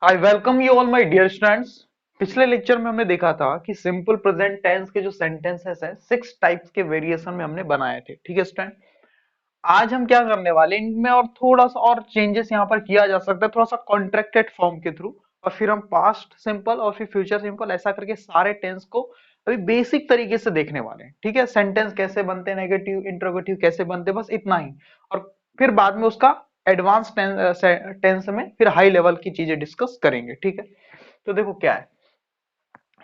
I welcome you all my dear students. पिछले lecture में हमने देखा था कि सिंपल प्रेजेंट टेंस के जो सेंटेंसेस हैं 6 टाइप्स के वेरिएशन में हमने बनाए थे। ठीक है स्टूडेंट, आज हम क्या करने वाले हैं, इनमें और थोड़ा सा और चेंजेस यहाँ पर किया जा सकता है, थोड़ा सा कॉन्ट्रैक्टेड फॉर्म के थ्रू, और फिर हम पास्ट सिंपल और फिर फ्यूचर सिंपल ऐसा करके सारे टेंस को अभी बेसिक तरीके से देखने वाले हैं। ठीक है, सेंटेंस कैसे बनते हैं, नेगेटिव इंट्रोगेटिव कैसे बनते हैं, बस इतना ही। और फिर बाद में उसका एडवांस टेंस में फिर हाई लेवल की चीजें डिस्कस करेंगे। ठीक है, तो देखो क्या है,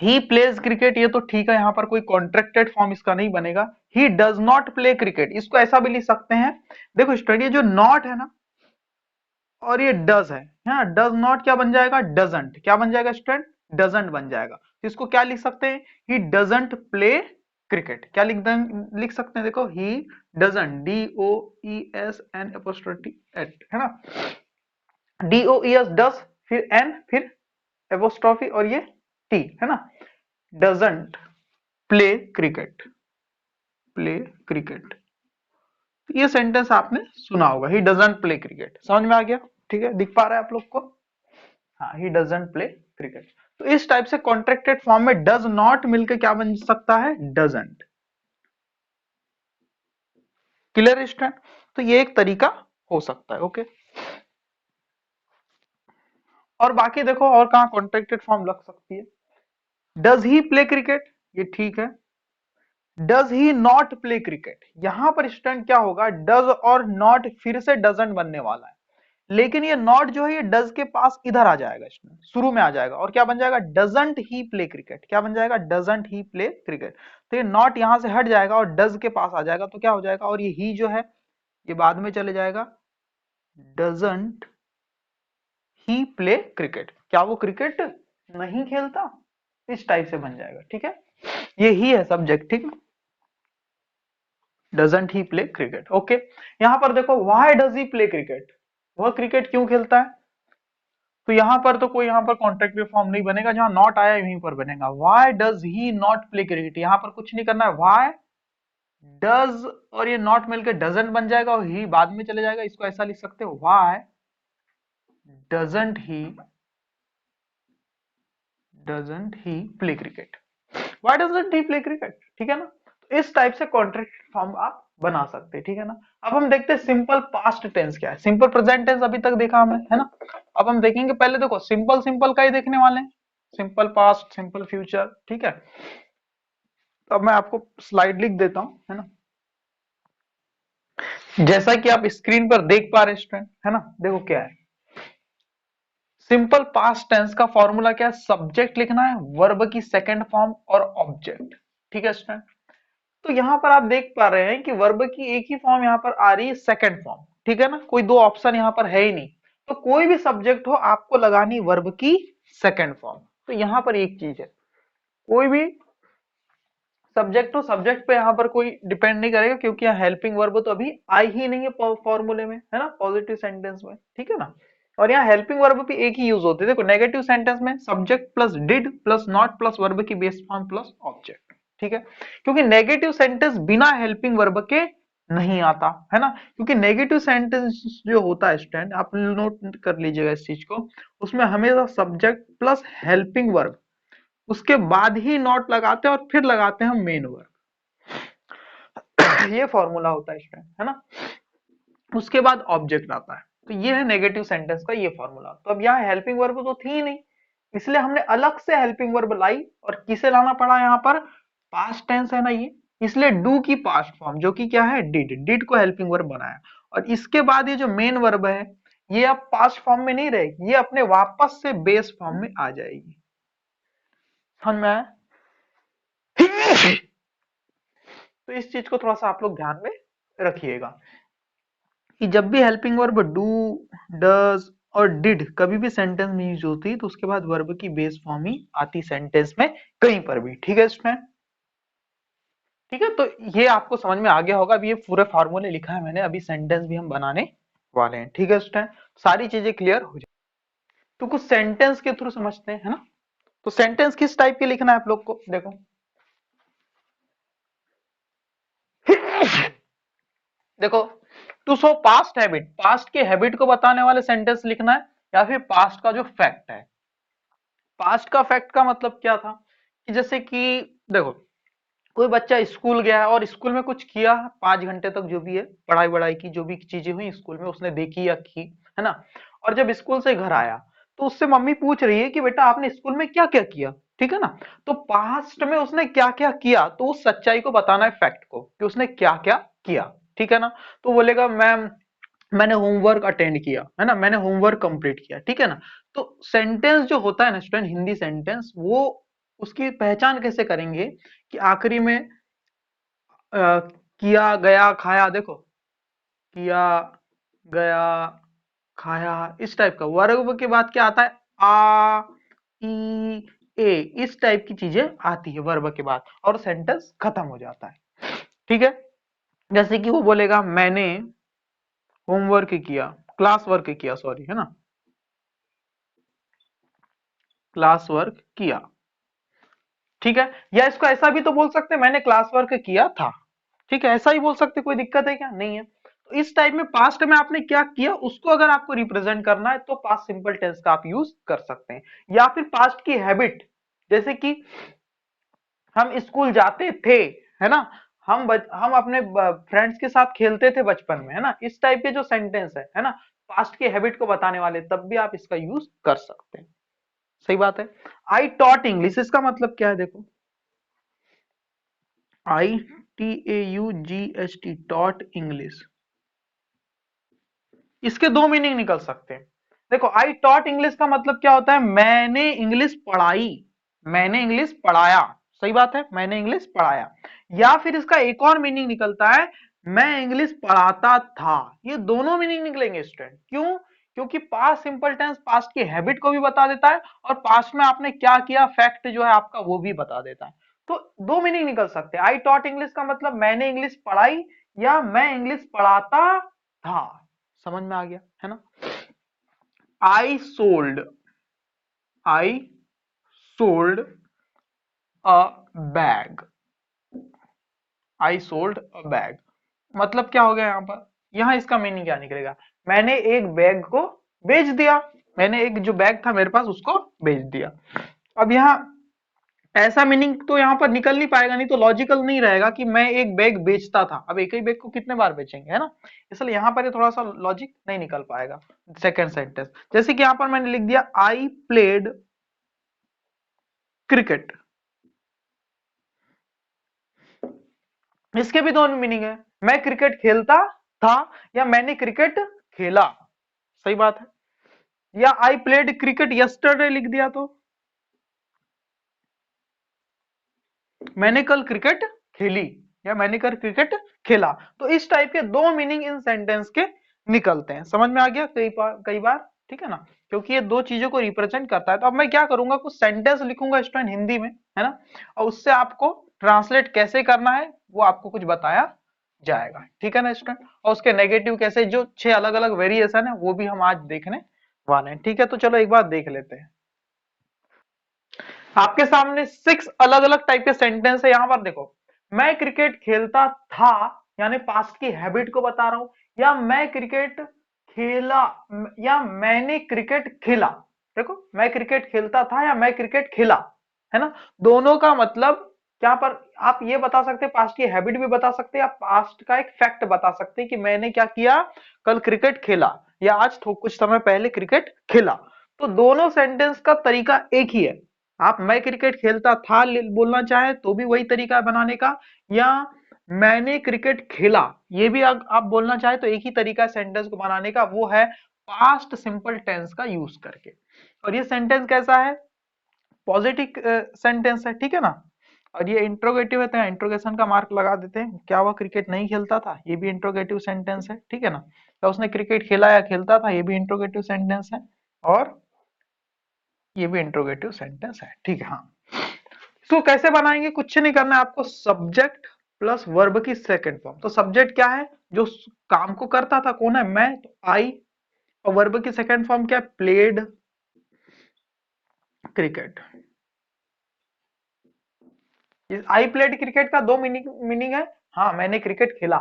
ही प्लेज क्रिकेट, ये तो ठीक है, यहाँ पर कोई कॉन्ट्रैक्टेड फॉर्म इसका नहीं बनेगा। He does not play cricket, इसको ऐसा भी लिख सकते हैं। देखो स्टूडेंट, ये जो नॉट है ना और ये डज है, हाँ, डज नॉट क्या बन जाएगा, डजंट। क्या बन जाएगा स्टूडेंट, डजंट बन जाएगा। तो इसको क्या लिख सकते हैं, ही डजंट प्ले क्रिकेट। क्या लिख सकते हैं, देखो, ही डजंट, DOESN है ना, DOES डज, फिर एन, फिर एपोस्ट्रॉफी और ये टी है ना, doesn't play cricket, play cricket. ये सेंटेंस आपने सुना होगा, ही डजंट प्ले क्रिकेट। समझ में आ गया? ठीक है, दिख पा रहा है आप लोग को? हाँ, ही डजंट प्ले क्रिकेट। तो इस टाइप से कॉन्ट्रैक्टेड फॉर्म में डज नॉट मिलकर क्या बन सकता है, डजंट। Clear student? तो ये एक तरीका हो सकता है। ओके, और बाकी देखो और कहाँ कॉन्ट्रैक्टेड फॉर्म लग सकती है। डज ही प्ले क्रिकेट, ये ठीक है। Does he not play cricket, यहां पर स्टूडेंट क्या होगा, डज और नॉट फिर से डजंट बनने वाला है, लेकिन ये नॉट जो है ये डज के पास इधर आ जाएगा, स्टूडेंट शुरू में आ जाएगा, और क्या बन जाएगा, डजंट ही प्ले क्रिकेट। क्या बन जाएगा, डजंट ही प्ले क्रिकेट। तो ये नॉट यहां से हट जाएगा और डज के पास आ जाएगा, तो क्या हो जाएगा, और ये ही जो है ये बाद में चले जाएगा, डजंट ही प्ले क्रिकेट। क्या वो क्रिकेट नहीं खेलता, इस टाइप से बन जाएगा। ठीक है, ये ही है सब्जेक्ट। ठीक है, doesn't he play cricket. Okay, यहां पर देखो, why does he play cricket, वह क्रिकेट क्यों खेलता है। तो यहां पर तो कोई यहाँ पर कॉन्ट्रैक्टिव फॉर्म नहीं बनेगा, जहां नॉट आया यहीं पर बनेगा, why does he not play cricket. यहां पर कुछ नहीं करना है, व्हाई डज और ये नॉट मिलकर डजंट बन जाएगा और ही बाद में चले जाएगा। इसको ऐसा लिख सकते हो, why doesn't he play cricket, why doesn't he play cricket. ठीक है ना, तो इस टाइप से कॉन्ट्रैक्ट फॉर्म आप बना सकते हैं। ठीक है ना, अब हम देखते हैं सिंपल पास्ट टेंस क्या है। सिंपल प्रेजेंट टेंस अभी तक देखा हमने, है ना। अब हम देखेंगे, पहले देखो सिंपल सिंपल का ही देखने वाले हैं, सिंपल पास्ट, सिंपल फ्यूचर। ठीक है, तो अब मैं आपको स्लाइड लिख देता हूं, है ना, जैसा कि आप स्क्रीन पर देख पा रहे हैं स्टूडेंट, है ना। देखो क्या है, सिंपल पास्ट टेंस का फॉर्मूला क्या है, सब्जेक्ट लिखना है, वर्ब की सेकंड फॉर्म और ऑब्जेक्ट। ठीक है स्टूडेंट, तो यहां पर आप देख पा रहे हैं कि वर्ब की एक ही फॉर्म यहां पर आ रही है, सेकंड फॉर्म। ठीक है ना, कोई दो ऑप्शन यहां पर है ही नहीं। तो कोई भी सब्जेक्ट हो आपको लगानी वर्ब की सेकंड फॉर्म। तो यहां पर एक चीज है, कोई भी सब्जेक्ट हो, सब्जेक्ट पे यहाँ पर कोई डिपेंड नहीं करेगा, क्योंकि यहाँ हेल्पिंग वर्ब तो अभी आई ही नहीं है फॉर्मूले में, है ना, पॉजिटिव सेंटेंस में। ठीक है ना, और यहाँ हेल्पिंग वर्ब भी एक ही यूज होती है। देखो नेगेटिव सेंटेंस में subject plus did plus not plus verb की बेस फॉर्म प्लस ऑब्जेक्ट। ठीक है, क्योंकि नेगेटिव सेंटेंस बिना हेल्पिंग वर्ब के नहीं आता, है ना। क्योंकि नेगेटिव सेंटेंस जो होता है स्टूडेंट, आप नोट कर लीजिएगा इस चीज को, उसमें हमेशा सब्जेक्ट प्लस हेल्पिंग वर्ब, उसके बाद ही नॉट लगाते हैं और फिर लगाते हैं मेन वर्ब। ये फॉर्मूला होता है स्टूडेंट, है ना। उसके बाद ऑब्जेक्ट आता है, तो ये है नेगेटिव सेंटेंस का ये फॉर्मूला। तो अब यहाँ हेल्पिंग वर्ब तो थी ही नहीं, इसलिए हमने अलग से हेल्पिंग वर्ब लाई, और किसे लाना पड़ा यहाँ पर, पास्ट टेंस है ना ये, इसलिए डू की पास्ट फॉर्म जो कि क्या है, डिड, डिड को हेल्पिंग वर्ब बनाया। और इसके बाद ये जो मेन वर्ब है, ये अब पास्ट फॉर्म में नहीं रहेगी, ये अपने वापस से बेस फॉर्म में आ जाएगी। समझ में आया? तो इस चीज को थोड़ा सा आप लोग ध्यान में रखिएगा कि जब भी हेल्पिंग वर्ब डू, डज और डिड कभी भी सेंटेंस में यूज होती है, तो उसके बाद वर्ब की बेस फॉर्म ही आती सेंटेंस में कहीं पर भी। ठीक है स्टूडेंट? ठीक है, तो ये आपको समझ में आ गया होगा। अभी ये पूरे फॉर्मूले लिखा है मैंने, अभी सेंटेंस भी हम बनाने वाले हैं। ठीक है स्टूडेंट, सारी चीजें क्लियर हो जाए तो कुछ सेंटेंस के थ्रू समझते हैं, है ना। तो सेंटेंस किस टाइप के लिखना है आप लोग को, देखो देखो, to show past habit, past के हैबिट को बताने वाले सेंटेंस लिखना है, या फिर पास्ट का जो फैक्ट है। पास्ट का फैक्ट का मतलब क्या था कि जैसे कि देखो, कोई बच्चा स्कूल गया है और स्कूल में कुछ किया 5 घंटे तक, जो भी है पढ़ाई वढ़ाई की जो भी चीजें हुई स्कूल में उसने देखी या की, है ना। और जब स्कूल से घर आया तो उससे मम्मी पूछ रही है कि बेटा आपने स्कूल में क्या क्या किया, ठीक है ना। तो पास्ट में उसने क्या क्या किया, तो उस सच्चाई को बताना है, फैक्ट को, कि उसने क्या क्या किया, ठीक है ना। तो बोलेगा मैम मैंने होमवर्क अटेंड किया, है ना, मैंने होमवर्क कंप्लीट किया, ठीक है ना। तो सेंटेंस जो होता है ना स्टूडेंट, हिंदी सेंटेंस, वो उसकी पहचान कैसे करेंगे कि आखिरी में किया गया खाया, देखो किया गया खाया, इस टाइप का वर्ब के बाद क्या आता है, आ ई ए, इस टाइप की चीजें आती है वर्ब के बाद, और सेंटेंस खत्म हो जाता है, ठीक है। जैसे कि वो बोलेगा मैंने होमवर्क किया, क्लास वर्क किया, सॉरी, है ना, क्लास वर्क किया, ठीक है। या इसको ऐसा भी तो बोल सकते हैं, मैंने क्लास वर्क किया था, ठीक है, ऐसा ही बोल सकते, कोई दिक्कत है क्या, नहीं है। तो इस टाइप में पास्ट में आपने क्या किया उसको अगर आपको रिप्रेजेंट करना है तो पास्ट सिंपल टेंस का आप यूज कर सकते हैं। या फिर पास्ट की हैबिट, जैसे कि हम स्कूल जाते थे, है ना, हम अपने फ्रेंड्स के साथ खेलते थे बचपन में, है ना, इस टाइप के जो सेंटेंस है ना, पास्ट की हैबिट को बताने वाले, तब भी आप इसका यूज कर सकते हैं। सही बात है। आई टॉट इंग्लिश, इसका मतलब क्या है, देखो, ITAUGHT, टॉट इंग्लिश, इसके दो मीनिंग निकल सकते हैं। देखो, आई टॉट इंग्लिश का मतलब क्या होता है, मैंने इंग्लिश पढ़ाई, मैंने इंग्लिश पढ़ाया, सही बात है, मैंने इंग्लिश पढ़ाया। या फिर इसका एक और मीनिंग निकलता है, मैं इंग्लिश पढ़ाता था। ये दोनों मीनिंग निकलेंगे स्टूडेंट, क्यों, क्योंकि पास्ट सिंपल टेंस पास्ट की हैबिट को भी बता देता है, और पास्ट में आपने क्या किया फैक्ट जो है आपका वो भी बता देता है। तो दो मीनिंग निकल सकते हैं, आई टॉट इंग्लिश का मतलब मैंने इंग्लिश पढ़ाई, या मैं इंग्लिश पढ़ाता था। समझ में आ गया है ना। I sold, I sold a bag, I sold a bag, मतलब क्या हो गया यहाँ पर, यहाँ इसका मीनिंग क्या निकलेगा, मैंने एक बैग को बेच दिया, मैंने एक जो बैग था मेरे पास उसको बेच दिया। अब यहाँ ऐसा मीनिंग तो यहाँ पर निकल नहीं पाएगा, नहीं तो लॉजिकल नहीं रहेगा कि मैं एक बैग बेचता था, अब एक ही बैग को कितने बार बेचेंगे, है ना। इसलिए यहाँ पर ये थोड़ा सा लॉजिक नहीं निकल पाएगा। सेकंड सेंटेंस, जैसे कि यहाँ पर मैंने लिख दिया आई प्लेड क्रिकेट, इसके भी दोनों मीनिंग है, मैं क्रिकेट खेलता था या मैंने क्रिकेट खेला, सही बात है। या आई प्लेड क्रिकेट यस्टरडे लिख दिया तो मैंने कल क्रिकेट खेली, या मैंने कल क्रिकेट खेला। तो इस टाइप के दो मीनिंग इन सेंटेंस के निकलते हैं, समझ में आ गया कई बार, ठीक है ना, क्योंकि ये दो चीजों को रिप्रेजेंट करता है। तो अब मैं क्या करूंगा, कुछ सेंटेंस लिखूंगा स्टूडेंट हिंदी में, है ना, और उससे आपको ट्रांसलेट कैसे करना है वो आपको कुछ बताया जाएगा, ठीक है ना स्टूडेंट। और उसके नेगेटिव कैसे, जो 6 अलग अलग वेरिएशन है वो भी हम आज देखने वाले हैं, ठीक है। तो चलो एक बार देख लेते हैं। आपके सामने 6 अलग अलग टाइप के सेंटेंस है, यहां पर देखो, मैं क्रिकेट खेलता था, यानी पास्ट की हैबिट को बता रहा हूं, या मैं क्रिकेट खेला, या मैंने क्रिकेट खेला। देखो, मैं क्रिकेट खेलता था या मैं क्रिकेट खेला, है ना, दोनों का मतलब यहाँ पर आप ये बता सकते हैं, पास्ट की हैबिट भी बता सकते हैं, या पास्ट का एक फैक्ट बता सकते हैं कि मैंने क्या किया, कल क्रिकेट खेला, या आज कुछ समय पहले क्रिकेट खेला। तो दोनों सेंटेंस का तरीका एक ही है। आप मैं क्रिकेट खेलता था बोलना चाहे तो भी वही तरीका है बनाने का, या मैंने क्रिकेट खेला ये भी आप बोलना चाहे तो एक ही तरीका है सेंटेंस को बनाने का, वो है पास्ट सिंपल टेंस का यूज करके। और ये सेंटेंस कैसा है, पॉजिटिव सेंटेंस है, ठीक है ना। और ये इंट्रोगेटिव है तो इंट्रोगेशन का मार्क लगा देते हैं, क्या वह क्रिकेट नहीं खेलता था, ये भी इंट्रोगेटिव सेंटेंस है, ठीक है ना। क्या उसने क्रिकेट खेला या खेलता था, ये भी इंट्रोगेटिव सेंटेंस है, और ये भी इंट्रोगेटिव सेंटेंस है, ठीक है। हाँ, इसको कैसे बनाएंगे, कुछ नहीं करना है आपको, सब्जेक्ट प्लस वर्ब की सेकंड फॉर्म। तो सब्जेक्ट क्या है, जो काम को करता था, कौन है, मैं, तो आई, और वर्ब की सेकंड फॉर्म क्या है, प्लेड क्रिकेट। आई प्लेड क्रिकेट का दो मीनिंग है, हाँ मैंने क्रिकेट खेला,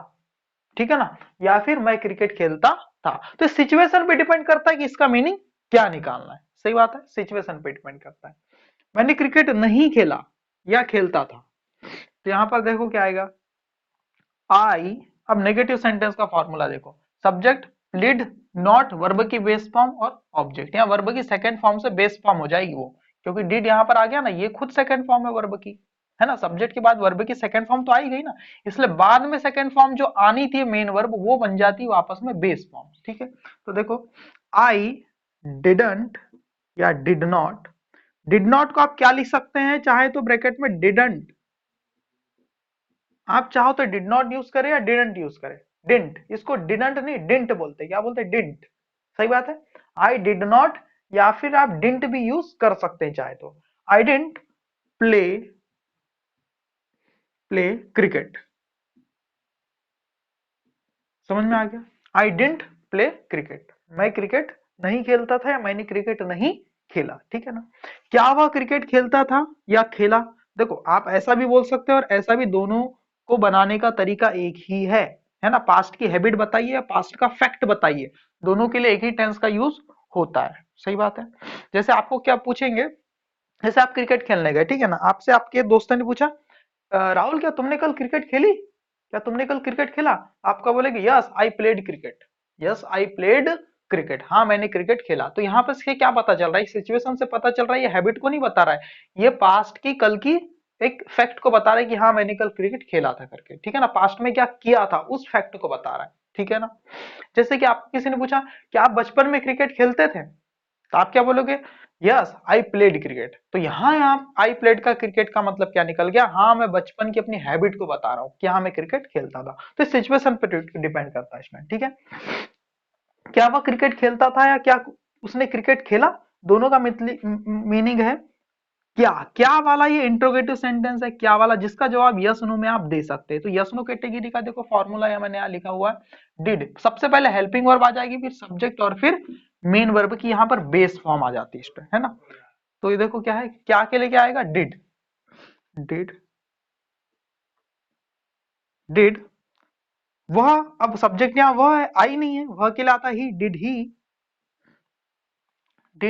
ठीक है ना, या फिर मैं क्रिकेट खेलता था। तो सिचुएशन पे डिपेंड करता है कि इसका मीनिंग क्या निकालना है, सही बात है, सिचुएशन पे डिपेंड करता है। मैंने क्रिकेट नहीं खेला या खेलता था, तो यहां पर देखो क्या आएगा, आई। अब नेगेटिव सेंटेंस का फॉर्मूला देखो, सब्जेक्ट डिड नॉट, वर्ब की बेस फॉर्म और ऑब्जेक्ट, यहाँ वर्ब की सेकंड फॉर्म से बेस फॉर्म हो जाएगी वो, क्योंकि डिड यहाँ पर आ गया ना, ये खुद सेकंड फॉर्म है वर्ब की, है ना, सब्जेक्ट के बाद वर्ब की सेकंड फॉर्म तो आई गई ना, इसलिए बाद में सेकंड फॉर्म जो आनी थी मेन वर्ब वो बन जाती वापस में बेस फॉर्म, ठीक है। तो देखो आई डिडंट या डिड नॉट, डिड नॉट को आप क्या लिख सकते हैं, चाहे तो ब्रैकेट में डिडंट, आप चाहो तो डिड नॉट यूज करें या डिडंट यूज करें, डिंट, इसको डिडंट नहीं डिंट बोलते, क्या बोलते, डिंट, सही बात है। आई डिड नॉट या फिर आप डिंट भी यूज कर सकते हैं चाहे तो, I didn't play play cricket, समझ में आ गया, आई डिडंट प्ले क्रिकेट, मैं क्रिकेट नहीं खेलता था या मैंने क्रिकेट नहीं खेला, ठीक है ना। क्या वह क्रिकेट खेलता था या खेला, देखो आप ऐसा भी बोल सकते हो और ऐसा भी, दोनों को बनाने का तरीका एक ही है ना, पास्ट की हैबिट बताइए या पास्ट का फैक्ट बताइए, दोनों के लिए एक ही टेंस का यूज होता है, सही बात है। जैसे आपको क्या पूछेंगे, जैसे आप क्रिकेट खेलने गए, ठीक है ना, आपसे आपके दोस्तों ने पूछा राहुल क्या तुमने कल क्रिकेट खेली, क्या तुमने कल क्रिकेट खेला, आपका बोलेगे yes I played cricket, yes I played cricket, हाँ मैंने क्रिकेट खेला। तो यहाँ पर से क्या पता चल रहा है, सिचुएशन से पता चल रहा है, ये हैबिट को नहीं बता रहा है, ये पास्ट की कल की एक फैक्ट को बता रहा है कि हाँ मैंने कल क्रिकेट खेला था करके, ठीक है ना, पास्ट में क्या किया था उस फैक्ट को बता रहा है, ठीक है ना। जैसे कि आप किसी ने पूछा कि आप बचपन में क्रिकेट खेलते थे, तो आप क्या बोलोगे, यस आई प्लेड क्रिकेट, तो यहाँ आई प्लेड का क्रिकेट का मतलब क्या निकल गया, हाँ मैं बचपन की अपनी हैबिट को बता रहा हूँ कि हाँ मैं क्रिकेट खेलता था, तो सिचुएशन पे डिपेंड करता है इसमें, ठीक है। क्या वह क्रिकेट खेलता था या क्या उसने क्रिकेट खेला, दोनों का मीनिंग है क्या, क्या वाला ये इंट्रोगेटिव सेंटेंस है, क्या वाला जिसका जवाब यस नो में आप दे सकते हैं, तो यस नो कैटेगरी का देखो फॉर्मूला या मैंने यहाँ लिखा हुआ है, डिड, सबसे पहले हेल्पिंग वर्ब आ जाएगी, फिर सब्जेक्ट और फिर मेन वर्ब की यहाँ पर बेस फॉर्म आ जाती है इस पे, है ना। तो ये देखो क्या है, क्या के लिए क्या आएगा, डिड, डिड, डिड, वह, अब सब्जेक्ट यहाँ वह है, आई नहीं है, वह के लिए आता ही, डिड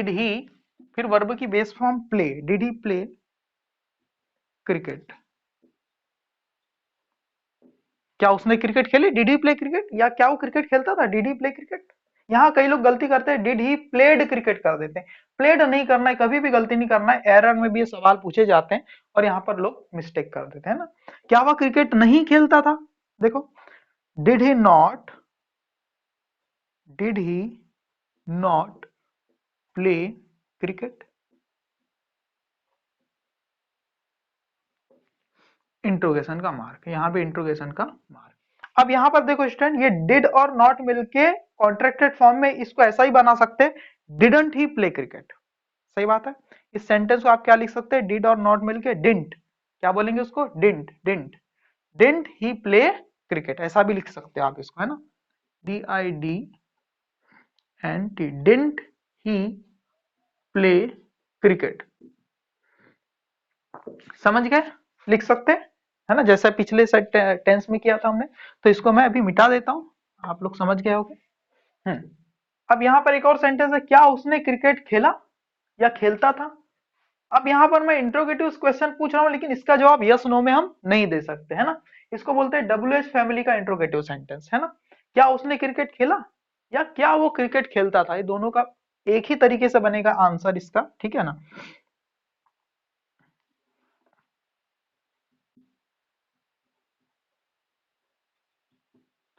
ही, फिर वर्ब की base form play, did he play cricket, क्या उसने क्रिकेट खेली, डिड ही प्ले क्रिकेट, या क्या वो क्रिकेट खेलता था, डिड ही प्ले क्रिकेट। यहाँ कई लोग गलती करते हैं, डिड ही प्लेड क्रिकेट कर देते हैं, प्लेड नहीं करना है, कभी भी गलती नहीं करना है, एरर में भी ये सवाल पूछे जाते हैं और यहाँ पर लोग मिस्टेक कर देते हैं ना। क्या वह क्रिकेट नहीं खेलता था, देखो did he not, did he not play cricket, interrogation का मार्क, यहाँ पे इंट्रोगेशन का मार्क। अब यहाँ पर देखो स्टूडेंट, ये डिड और नॉट मिलके कॉन्ट्रैक्टेड फॉर्म में इसको ऐसा ही बना सकते हैं, डिडंट ही प्ले क्रिकेट, सही बात है। इस सेंटेंस को आप क्या लिख सकते हैं, डिड और नॉट मिलके डिंट, क्या बोलेंगे उसको, didn't, didn't, didn't he play cricket, ऐसा भी लिख सकते हैं आप इसको, है ना, DIDNT, didn't he play cricket, समझ गए, लिख सकते हैं, है ना, जैसा पिछले टेंस में किया था हमने। तो इसको मैं अभी मिटा देता हूं, आप लोग समझ गए होंगे। अब यहाँ पर एक और सेंटेंस है, क्या उसने क्रिकेट खेला या खेलता था। अब यहाँ पर मैं इंट्रोगेटिव क्वेश्चन पूछ रहा हूँ, लेकिन इसका जवाब यस नो में हम नहीं दे सकते, है ना, इसको बोलते हैं WH फैमिली का इंट्रोगेटिव सेंटेंस, है ना। क्या उसने क्रिकेट खेला या क्या वो क्रिकेट खेलता था, ये दोनों का एक ही तरीके से बनेगा आंसर इसका, ठीक है ना।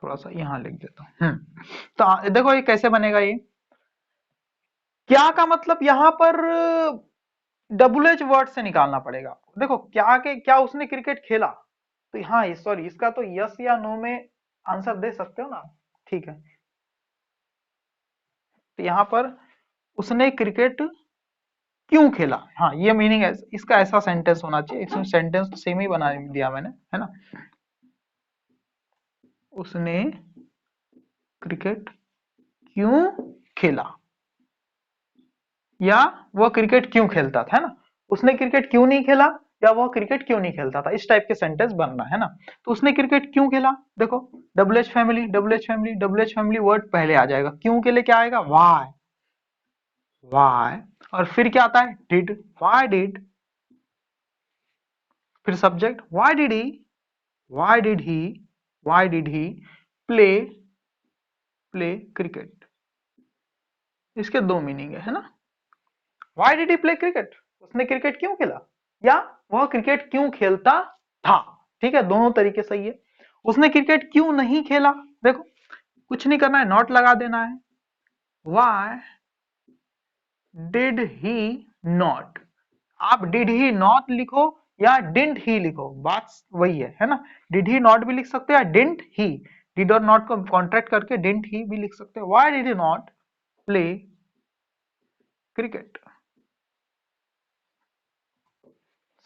थोड़ा सा यहाँ लिख देता हूँ। तो देखो ये कैसे बनेगा, ये क्या का मतलब यहाँ पर WH वर्ड से निकालना पड़ेगा आपको, देखो क्या के क्या उसने क्रिकेट खेला, तो हाँ सॉरी, इसका तो यस या नो में आंसर दे सकते हो ना, ठीक है। तो यहाँ पर उसने क्रिकेट क्यों खेला, हाँ ये मीनिंग है इसका, ऐसा सेंटेंस होना चाहिए, इसमें सेंटेंस तो सेम ही बना दिया मैंने, है ना, उसने क्रिकेट क्यों खेला, या वह क्रिकेट क्यों खेलता था, है ना, उसने क्रिकेट क्यों नहीं खेला या वह क्रिकेट क्यों नहीं खेलता था, इस टाइप के सेंटेंस बनना है ना। तो उसने क्रिकेट क्यों खेला, देखो WH family, WH family, WH family word पहले आ जाएगा, क्यों के लिए क्या आएगा, वाई, वाई, और फिर क्या आता है डिड, वाई डिड, फिर subject why did he, why did he, why did he play, play cricket. इसके दो मीनिंग है ना। Why did he play cricket, उसने क्रिकेट क्यों खेला, या वह क्रिकेट क्यों खेलता था। ठीक है, दोनों तरीके सही है। उसने क्रिकेट क्यों नहीं खेला, देखो कुछ नहीं करना है, नॉट लगा देना है। वाई डिड ही नॉट, आप डिड ही नॉट लिखो या डिडंट ही लिखो, बात वही है ना। डिड ही नॉट भी लिख सकते हैं या डिडंट ही, डिड और नॉट को कॉन्ट्रैक्ट करके डिडंट ही भी लिख सकते हैं। Why did he not play cricket.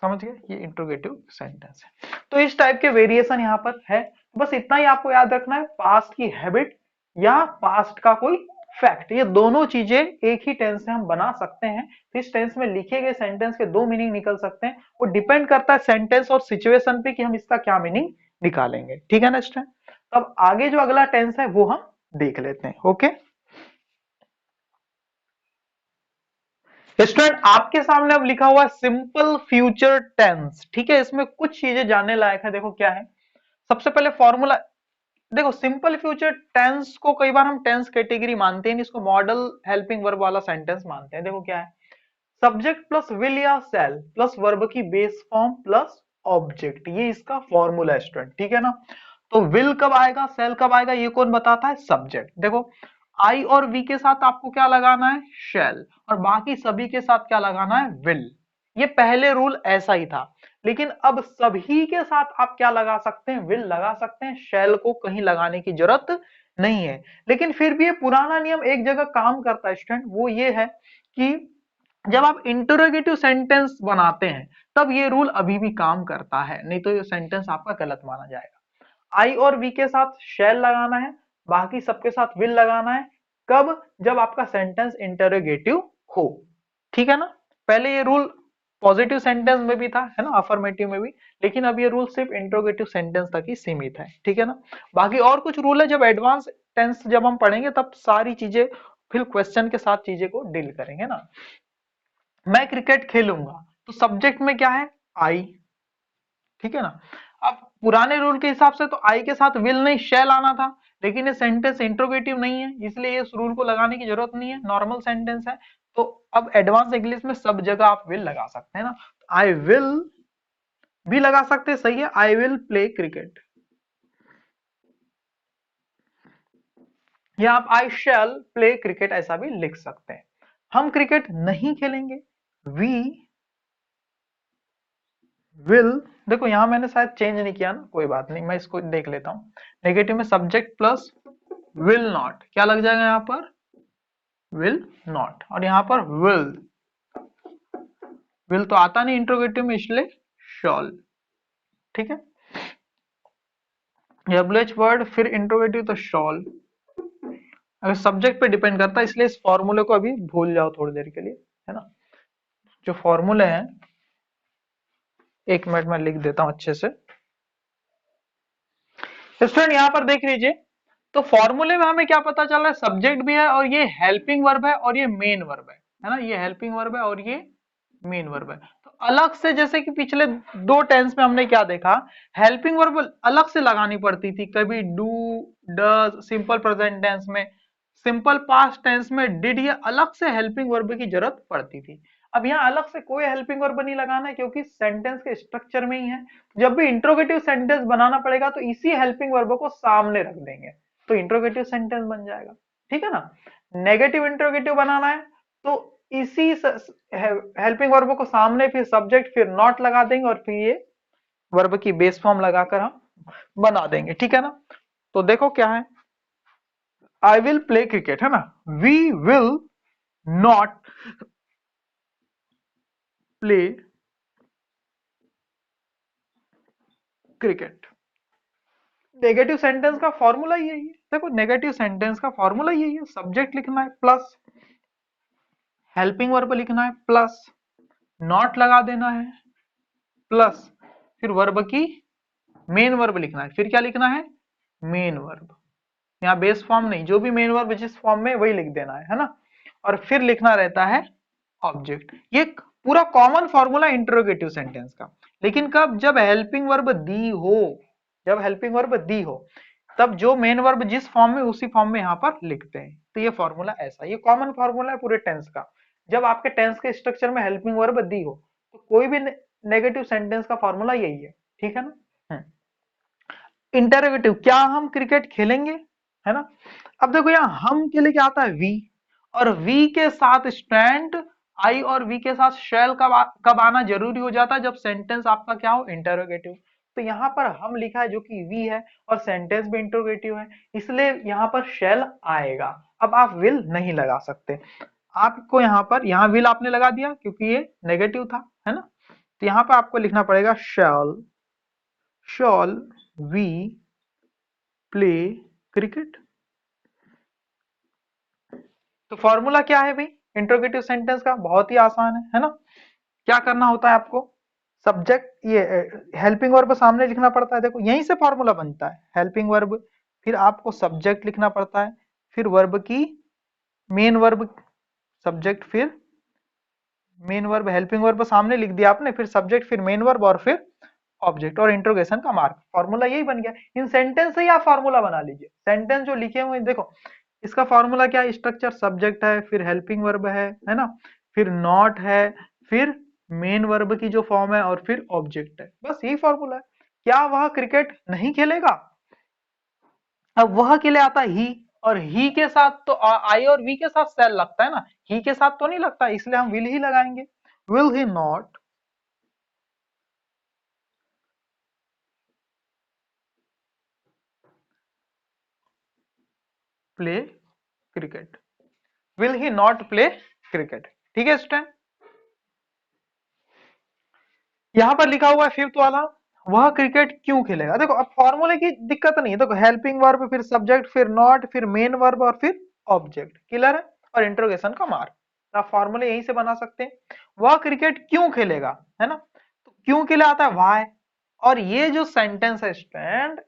समझ गए, ये इंट्रोगेटिव सेंटेंस है। तो इस टाइप के वेरिएशन यहाँ पर है। बस इतना ही आपको याद रखना है, पास्ट की हैबिट या पास्ट का कोई फैक्ट, ये दोनों चीजें एक ही टेंस से हम बना सकते हैं। तो इस टेंस में लिखे गए सेंटेंस के दो मीनिंग निकल सकते हैं, वो डिपेंड करता है सेंटेंस और सिचुएशन पे कि हम इसका क्या मीनिंग निकालेंगे। ठीक है ना स्टूडेंट। तो अब आगे जो अगला टेंस है वो हम देख लेते हैं। ओके स्टूडेंट, आपके सामने अब लिखा हुआ है सिंपल फ्यूचर टेंस। ठीक है, इसमें कुछ चीजें जानने लायक है। देखो क्या है, सबसे पहले फॉर्मूला। देखो सिंपल फ्यूचर टेंस को कई बार हम टेंस कैटेगरी मानते हैं, इसको मॉडल हेल्पिंग वर्ब वाला सेंटेंस मानते हैं। देखो क्या है, सब्जेक्ट प्लस विल या सेल प्लस वर्ब की बेस फॉर्म प्लस ऑब्जेक्ट, ये इसका फॉर्मूला है स्टूडेंट। ठीक है ना। तो विल कब आएगा, सेल कब आएगा, ये कौन बताता है, सब्जेक्ट। देखो आई और वी के साथ आपको क्या लगाना है, शेल, और बाकी सभी के साथ क्या लगाना है, विल। ये पहले रूल ऐसा ही था, लेकिन अब सभी के साथ आप क्या लगा सकते हैं, विल लगा सकते हैं, शेल को कहीं लगाने की जरूरत नहीं है। लेकिन फिर भी ये पुराना नियम एक जगह काम करता है स्टूडेंट, वो ये है कि जब आप इंटरोगेटिव सेंटेंस बनाते हैं तब ये रूल अभी भी काम करता है, नहीं तो ये सेंटेंस आपका गलत माना जाएगा। आई और वी के साथ शेल लगाना है, बाकी सबके साथ विल लगाना है। कब, जब आपका सेंटेंस इंटरोगेटिव हो। ठीक है ना। पहले ये रूल पॉजिटिव सेंटेंस में भी था, है ना, अफर्मेटिव में भी, लेकिन अब ये रूल सिर्फ इंटरोगेटिव सेंटेंस तक ही सीमित है। ठीक है ना। बाकी और कुछ रूल है, जब एडवांस टेंस जब हम पढ़ेंगे तब सारी चीजें फिर क्वेश्चन के साथ चीजें को डील करेंगे ना। मैं क्रिकेट खेलूंगा, तो सब्जेक्ट में क्या है, आई। ठीक है ना। अब पुराने रूल के हिसाब से तो आई के साथ विल नहीं शेल आना था, लेकिन ये सेंटेंस इंट्रोगेटिव नहीं है, इसलिए इस रूल को लगाने की जरूरत नहीं है, नॉर्मल सेंटेंस है। तो अब एडवांस इंग्लिश में सब जगह आप विल लगा सकते हैं ना। आई विल भी लगा सकते हैं, सही है, आई विल प्ले क्रिकेट, या आप आई शैल प्ले क्रिकेट ऐसा भी लिख सकते हैं। हम क्रिकेट नहीं खेलेंगे, वी विल। देखो यहां मैंने शायद चेंज नहीं किया ना, कोई बात नहीं, मैं इसको देख लेता हूं। नेगेटिव में सब्जेक्ट प्लस विल नॉट, क्या लग जाएगा यहाँ पर, विल नॉट, और यहाँ पर विल, विल तो आता नहीं इंट्रोगेटिव में, इसलिए शॉल। ठीक है, डब्ल्यूएच वर्ड फिर इंट्रोगेटिव तो शॉल। अगर सब्जेक्ट पे डिपेंड करता है, इसलिए इस फॉर्मूले को अभी भूल जाओ थोड़ी देर के लिए, है ना। जो फॉर्मूले हैं, एक मिनट में लिख देता हूं अच्छे से। स्टूडेंट यहाँ पर देख लीजिए, तो फॉर्मूले में हमें क्या पता चल रहा है, सब्जेक्ट भी है और ये हेल्पिंग वर्ब है और ये मेन वर्ब है ना, ये हेल्पिंग वर्ब है और ये मेन वर्ब है। तो अलग से, जैसे कि पिछले दो टेंस में हमने क्या देखा, हेल्पिंग वर्ब अलग से लगानी पड़ती थी, कभी do, does, simple present tense में, सिंपल पास्ट टेंस में डिड, ये अलग से हेल्पिंग वर्ब की जरूरत पड़ती थी। अब यहाँ अलग से कोई हेल्पिंग वर्ब नहीं लगाना है, क्योंकि सेंटेंस के स्ट्रक्चर में ही है। जब भी इंट्रोगेटिव सेंटेंस बनाना पड़ेगा तो इसी हेल्पिंग वर्ब को सामने रख देंगे, तो इंट्रोगेटिव सेंटेंस बन जाएगा। ठीक है ना। नेगेटिव इंट्रोगेटिव बनाना है तो इसी हेल्पिंग वर्ब को सामने, फिर सब्जेक्ट, फिर नॉट लगा देंगे, और फिर ये वर्ब की बेस फॉर्म लगाकर हम बना देंगे। ठीक है ना। तो देखो क्या है, आई विल प्ले क्रिकेट, है ना, we will not play cricket. Negative sentence का फॉर्मूला यही है। देखो नेगेटिव सेंटेंस का फॉर्मूला यही है, सब्जेक्ट लिखना है प्लस हेल्पिंग वर्ब लिखना है प्लस नॉट लगा देना है प्लस फिर वर्ब की मेन वर्ब लिखना है, फिर क्या लिखना है, मेन वर्ब। यहाँ बेस फॉर्म नहीं, जो भी मेन वर्ब जिस फॉर्म में वही लिख देना है ना। और फिर लिखना रहता है ऑब्जेक्ट। ये पूरा कॉमन फॉर्मूला इंटरोगेटिव सेंटेंस का। लेकिन कब? जब हेल्पिंग वर्ब दी हो, जब हेल्पिंग वर्ब दी हो तब जो मेन वर्ब जिस फॉर्म में उसी फॉर्म में यहाँ पर लिखते हैं। तो ये फॉर्मूला ऐसा, ये कॉमन फॉर्मूला है पूरे टेंस का। जब आपके टेंस के स्ट्रक्चर में हेल्पिंग वर्ब दी हो तो कोई भी नेगेटिव सेंटेंस का फॉर्मूला यही है, ठीक है ना। इंटरोगेटिव, क्या हम क्रिकेट खेलेंगे, है ना। अब देखो यहाँ हम के लिए क्या आता है? वी, और वी के साथ स्टैंड, आई और वी के साथ शैल कब आना जरूरी हो जाता है? जब सेंटेंस आपका क्या हो? इंटरोगेटिव। तो यहाँ पर हम लिखा है जो कि वी है और सेंटेंस भी इंटरोगेटिव है, इसलिए यहाँ पर शैल आएगा। अब आप विल नहीं लगा सकते, आपको यहाँ पर, यहाँ विल आपने लगा दिया क्योंकि ये नेगेटिव था, है ना। तो यहाँ पर आपको लिखना पड़ेगा शैल, शॉल वी प्ले क्रिकेट। तो फॉर्मूला क्या है भाई इंट्रोगेटिव सेंटेंस का? बहुत ही आसान है ना। क्या करना होता है आपको? सब्जेक्ट, ये हेल्पिंग वर्ब सामने लिखना पड़ता है, देखो यहीं से फॉर्मूला बनता है। हेल्पिंग वर्ब, फिर आपको सब्जेक्ट लिखना पड़ता है, फिर वर्ब की मेन वर्ब, सब्जेक्ट फिर मेन वर्ब, हेल्पिंग वर्ब सामने लिख दिया आपने, फिर सब्जेक्ट, फिर मेन वर्ब और फिर ऑब्जेक्ट और इंट्रोगेशन का मार्क। फॉर्मूला यही बन गया। इन सेंटेंस से ही आप फॉर्मूला बना लीजिए। सेंटेंस जो लिखे हुए हैं देखो, इसका फॉर्मूला क्या है? स्ट्रक्चर सब्जेक्ट है, फिर हेल्पिंग वर्ब है ना, फिर नॉट है, फिर मेन वर्ब की जो फॉर्म है और फिर ऑब्जेक्ट है। बस यही फॉर्मूला है। क्या वह क्रिकेट नहीं खेलेगा? अब वह के लिए आता है ही, और ही के साथ तो आई और वी के साथ सेल लगता है ना, ही के साथ तो नहीं लगता, इसलिए हम विल ही लगाएंगे। Will he not play cricket, will he not play cricket. ठीक है स्टूडेंट, यहां पर लिखा हुआ है फिफ्थ वाला, वह क्रिकेट क्यों खेलेगा। देखो अब फॉर्मूले की दिक्कत नहीं है, देखो हेल्पिंग वर्ब, फिर सब्जेक्ट, फिर नॉट, फिर मेन वर्ब और फिर ऑब्जेक्ट, क्लियर है, और इंट्रोगेशन का मार्क। तो आप फॉर्मूले यहीं से बना सकते हैं। वह क्रिकेट क्यों खेलेगा, है ना। तो क्यों के लिए आता है वाई, और ये जो सेंटेंस है स्टूडेंट,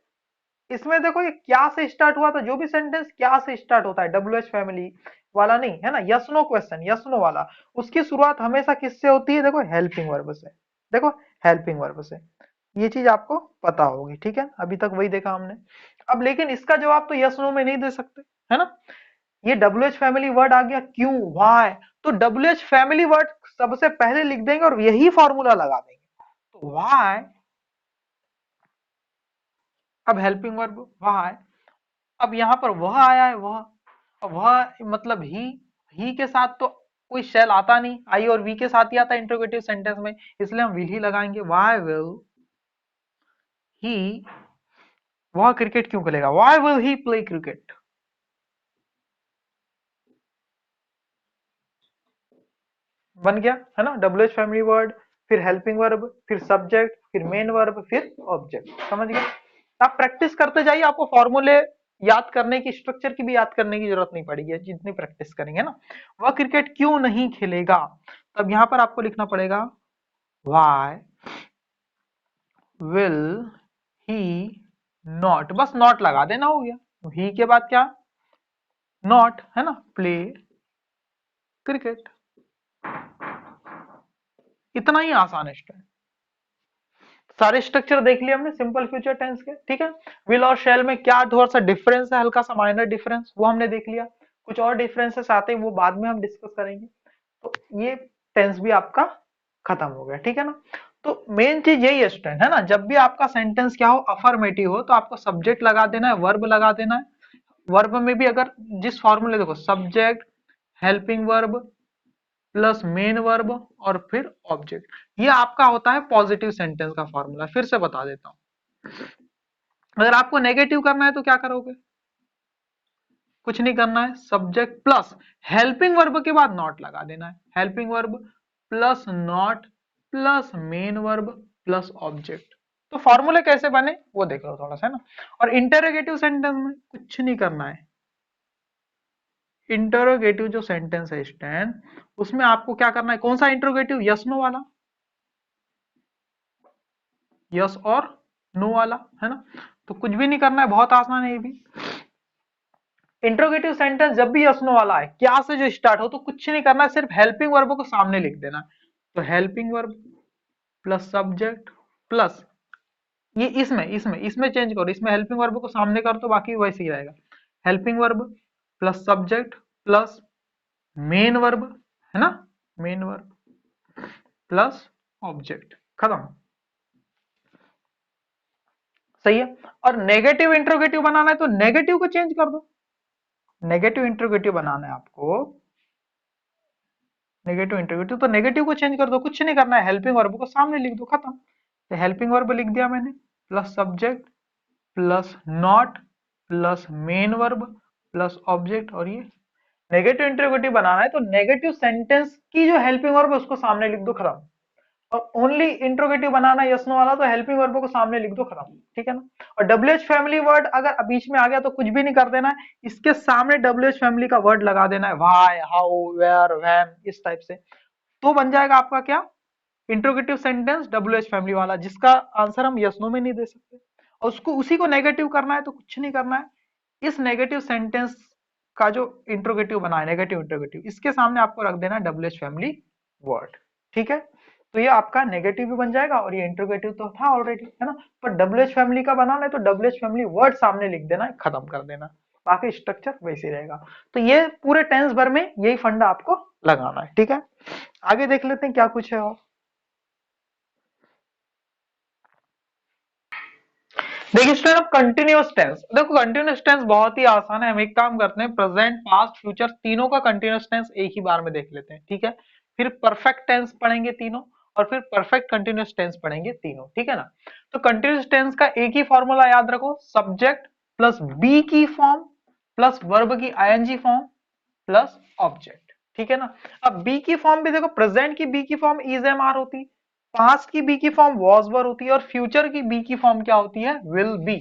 इसमें देखो ये क्या से स्टार्ट हुआ था? जो भी सेंटेंस क्या से स्टार्ट होता है, डब्ल्यू एच फैमिली वाला नहीं, है ना, yes no question, yes no वाला, उसकी शुरुआत हमेशा किससे होती है? देखो हेल्पिंग वर्ब से, देखो हेल्पिंग वर्ब से। ये चीज आपको पता होगी, ठीक है, अभी तक वही देखा हमने। अब लेकिन इसका जवाब तो यस नो में नहीं दे सकते, है ना। ये डब्ल्यू एच फैमिली वर्ड आ गया, क्यों, वाई, तो डब्ल्यू एच फैमिली वर्ड सबसे पहले लिख देंगे और यही फॉर्मूला लगा देंगे। तो वाई, अब हेल्पिंग वर्ब वाई, अब यहाँ पर वह आया है, वह मतलब ही के साथ तो कोई शेल आता नहीं, आई और वी के साथ ही आता है इंट्रोगेटिव सेंटेंस में, इसलिए हम विल ही लगाएंगे। व्हाई विल ही, वह क्रिकेट क्यों खेलेगा, why will he play cricket. बन गया, है ना, डब्ल्यू एच फैमिली वर्ड, फिर हेल्पिंग वर्ब, फिर सब्जेक्ट, फिर मेन वर्ब, फिर ऑब्जेक्ट। समझ गए। आप प्रैक्टिस करते जाइए, आपको फॉर्मूले याद करने की, स्ट्रक्चर की भी याद करने की जरूरत नहीं पड़ेगी जितनी प्रैक्टिस करेंगे ना। वह क्रिकेट क्यों नहीं खेलेगा, तब यहां पर आपको लिखना पड़ेगा वाई विल ही नॉट, बस नॉट लगा देना, हो गया। ही के बाद क्या? नॉट, है ना, प्ले क्रिकेट। इतना ही आसान है स्टूडेंट। सारे स्ट्रक्चर देख लिए हमने सिंपल फ्यूचर टेंस के, ठीक है। विल और शेल में क्या थोड़ा सा डिफरेंस है, हल्का सा माइनर डिफरेंस, वो हमने देख लिया। कुछ और डिफरेंसेस आते हैं वो बाद में हम डिस्कस करेंगे। तो ये टेंस भी आपका खत्म हो गया, ठीक है ना। तो मेन चीज यही है स्टूडेंट, है ना, जब भी आपका सेंटेंस क्या हो, अफर्मेटिव हो, तो आपको सब्जेक्ट लगा देना है, वर्ब लगा देना है। वर्ब में भी अगर जिस फॉर्मूले, देखो subject, helping verb plus main verb और फिर ऑब्जेक्ट, ये आपका होता है पॉजिटिव सेंटेंस का फॉर्मूला। फिर से बता देता हूं, अगर आपको नेगेटिव करना है तो क्या करोगे? कुछ नहीं करना है, सब्जेक्ट प्लस हेल्पिंग वर्ब के बाद नॉट लगा देना है, helping verb plus not plus main verb plus object. तो फॉर्मूले कैसे बने वो देख लो थोड़ा सा, है ना। और इंटरोगेटिव सेंटेंस में कुछ नहीं करना है। इंटरोगेटिव जो सेंटेंस है स्टैंड, उसमें आपको क्या करना है? कौन सा इंटरोगेटिव? यस नो वाला, यस और नो वाला, है ना। तो कुछ भी नहीं करना है, बहुत आसान है ये भी। इंट्रोगेटिव सेंटेंस जब भी यस नो वाला है, क्या से जो स्टार्ट हो, तो कुछ नहीं करना है, सिर्फ हेल्पिंग वर्ब को सामने लिख देना है। तो helping verb plus subject plus, ये इसमें इसमें इसमें चेंज करो, इसमें हेल्पिंग वर्ब को सामने कर तो बाकी वैसे ही रहेगा। Helping verb plus subject plus main verb, है ना, मेन वर्ब प्लस ऑब्जेक्ट, खत्म। सही है। और नेगेटिव इंट्रोगेटिव बनाना है तो नेगेटिव को चेंज कर दो, नेगेटिव इंट्रोगेटिव बनाना है आपको, नेगेटिव इंट्रोगेटिव तो नेगेटिव को चेंज कर दो, कुछ नहीं करना है, हेल्पिंग वर्ब को सामने लिख दो, खत्म। तो हेल्पिंग वर्ब लिख दिया मैंने, plus subject plus not plus main verb plus object, और ये नेगेटिव इंट्रोगेटिव बनाना है तो नेगेटिव सेंटेंस की जो हेल्पिंग वर्ब है उसको सामने लिख दो, खत्म। और ओनली इंट्रोगेटिव बनाना यस नो वाला तो हेल्पिंग वर्ब को सामने लिख दो, खत्म, ठीक है ना। और डब्ल्यू एच फैमिली वर्ड अगर बीच में आ गया तो कुछ भी नहीं कर देना है, इसके सामने डब्ल्यू एच फैमिली का वर्ड लगा देना है, व्हाई हाउ वेयर व्हेन, इस टाइप से, तो बन जाएगा आपका क्या, interrogative sentence W H family वाला, जिसका आंसर हम यस नो में नहीं दे सकते। और उसको उसी को नेगेटिव करना है तो कुछ नहीं करना है, इस नेगेटिव सेंटेंस का जो इंट्रोगेटिव बना है, नेगेटिव इंट्रोगेटिव, इसके सामने आपको रख देना है डब्ल्यू एच फैमिली वर्ड, ठीक है। तो ये आपका नेगेटिव भी बन जाएगा और ये इंट्रोगेटिव तो था ऑलरेडी, है ना। पर डब्ल्यू एच फैमिली का बनाना है तो डब्ल्यू एच फैमिली वर्ड सामने लिख देना है, खत्म कर देना, बाकी स्ट्रक्चर वैसे ही रहेगा। तो ये पूरे टेंस भर में यही फंडा आपको लगाना है, ठीक है। आगे देख लेते हैं क्या कुछ है और। देखिए स्टूडेंट, अब कंटिन्यूअस टेंस, देखो कंटिन्यूअस टेंस बहुत ही आसान है, हम एक काम करते हैं, प्रेजेंट पास्ट फ्यूचर तीनों का कंटिन्यूअस टेंस एक ही बार में देख लेते हैं, ठीक है। फिर परफेक्ट टेंस पढ़ेंगे तीनों, और फिर परफेक्ट कंटिन्यूअस टेंस पढ़ेंगे तीनों, ठीक है ना। तो कंटिन्यूअस टेंस का एक ही फॉर्मूला याद रखो, सब्जेक्ट प्लस बी की फॉर्म प्लस वर्ब की आईएनजी फॉर्म प्लस ऑब्जेक्ट, ठीक है ना। अब बी की फॉर्म भी देखो, प्रेजेंट की बी की फॉर्म इज एम आर होती, पास्ट की बी की फॉर्म वॉज वर होती है, और फ्यूचर की बी की फॉर्म क्या होती है, विल बी।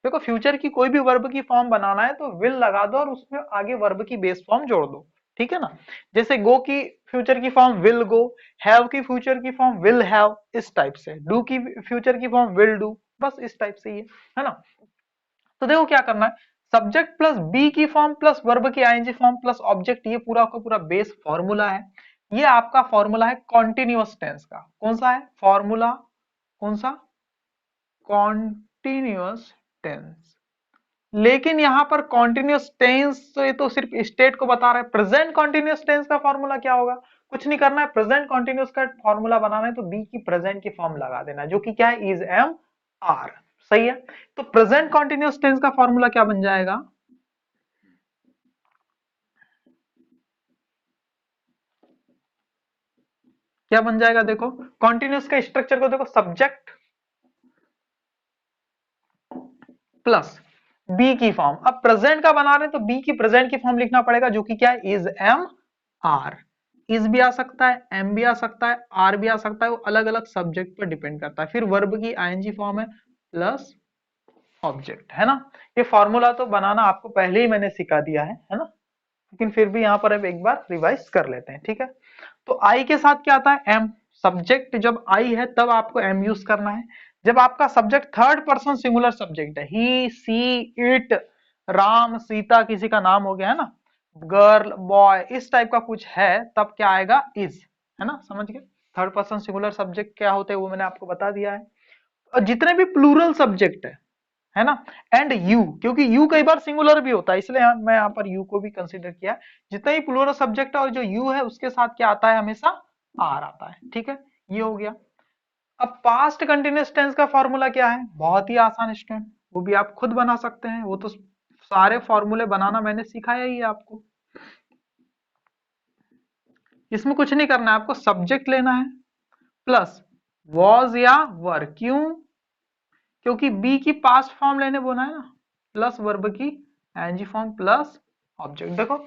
देखो फ्यूचर की कोई भी वर्ब की फॉर्म बनाना है तो विल लगा दो और उसमें आगे वर्ब की बेस फॉर्म जोड़ दो, ठीक है ना। जैसे गो की फ्यूचर की फॉर्म विल गो, हैव की फ्यूचर की फॉर्म विल हैव, इस टाइप से, डू की फ्यूचर की फॉर्म विल डू, बस इस टाइप से ही है ना। तो देखो क्या करना है, सब्जेक्ट प्लस बी की फॉर्म प्लस वर्ब की आईएनजी फॉर्म प्लस ऑब्जेक्ट, ये पूरा का पूरा बेस फॉर्मूला है। ये आपका फॉर्मूला है कॉन्टिन्यूअस टेंस का, कौन सा है फॉर्मूला, कौन सा, कॉन्टिन्यूअस टेंस। लेकिन यहां पर कॉन्टिन्यूअस टेंस तो ये तो सिर्फ स्टेट को बता रहा है, प्रेजेंट कॉन्टिन्यूअस टेंस का फॉर्मूला क्या होगा, कुछ नहीं करना है, प्रेजेंट कॉन्टिन्यूअस का फॉर्मूला बनाना है तो बी की प्रेजेंट की फॉर्म लगा देना है, जो कि क्या है, इज एम आर, सही है। तो प्रेजेंट कॉन्टिन्यूअस टेंस का फॉर्मूला क्या बन जाएगा, क्या बन जाएगा, देखो कॉन्टिन्यूअस का स्ट्रक्चर को देखो, सब्जेक्ट प्लस बी की फॉर्म, अब प्रेजेंट का बना रहे हैं तो बी की प्रेजेंट की फॉर्म लिखना पड़ेगा, जो कि क्या है, इज एम आर, इज भी आ सकता है, एम भी आ सकता है, आर भी आ सकता है, वो अलग अलग सब्जेक्ट पर डिपेंड करता है। फिर वर्ब की आईएनजी फॉर्म है प्लस ऑब्जेक्ट, है ना। ये फॉर्मूला तो बनाना आपको पहले ही मैंने सिखा दिया है ना, लेकिन फिर भी यहाँ पर अब एक बार रिवाइज कर लेते हैं, ठीक है। तो आई के साथ क्या आता है, एम, सब्जेक्ट जब आई है तब आपको एम यूज करना है। जब आपका subject third person singular subject है, ही सी इट, राम सीता किसी का नाम हो गया है ना, गर्ल बॉय इस टाइप का कुछ है, तब क्या आएगा, इज, है ना, समझ गए। थर्ड पर्सन सिंगुलर सब्जेक्ट क्या होते हैं वो मैंने आपको बता दिया है। और जितने भी प्लूरल सब्जेक्ट है ना, एंड यू, क्योंकि यू कई बार सिंगुलर भी होता है, इसलिए मैं यहाँ पर यू को भी कंसीडर किया। जितना ही प्लूरल सब्जेक्ट है और जो यू है उसके साथ क्या आता है, हमेशा आर आता है, ठीक है, ये हो गया। अब पास्ट कंटिन्यूअस टेंस का फॉर्मूला क्या है, बहुत ही आसान स्टूडेंट, वो भी आप खुद बना सकते हैं, वो तो सारे फॉर्मूले बनाना मैंने सिखाया ही है आपको। इसमें कुछ नहीं करना है, आपको सब्जेक्ट लेना है प्लस वॉज या वर, क्यों, क्योंकि बी की पास्ट फॉर्म लेने बोला है ना, प्लस वर्ब की एनजी फॉर्म प्लस ऑब्जेक्ट। देखो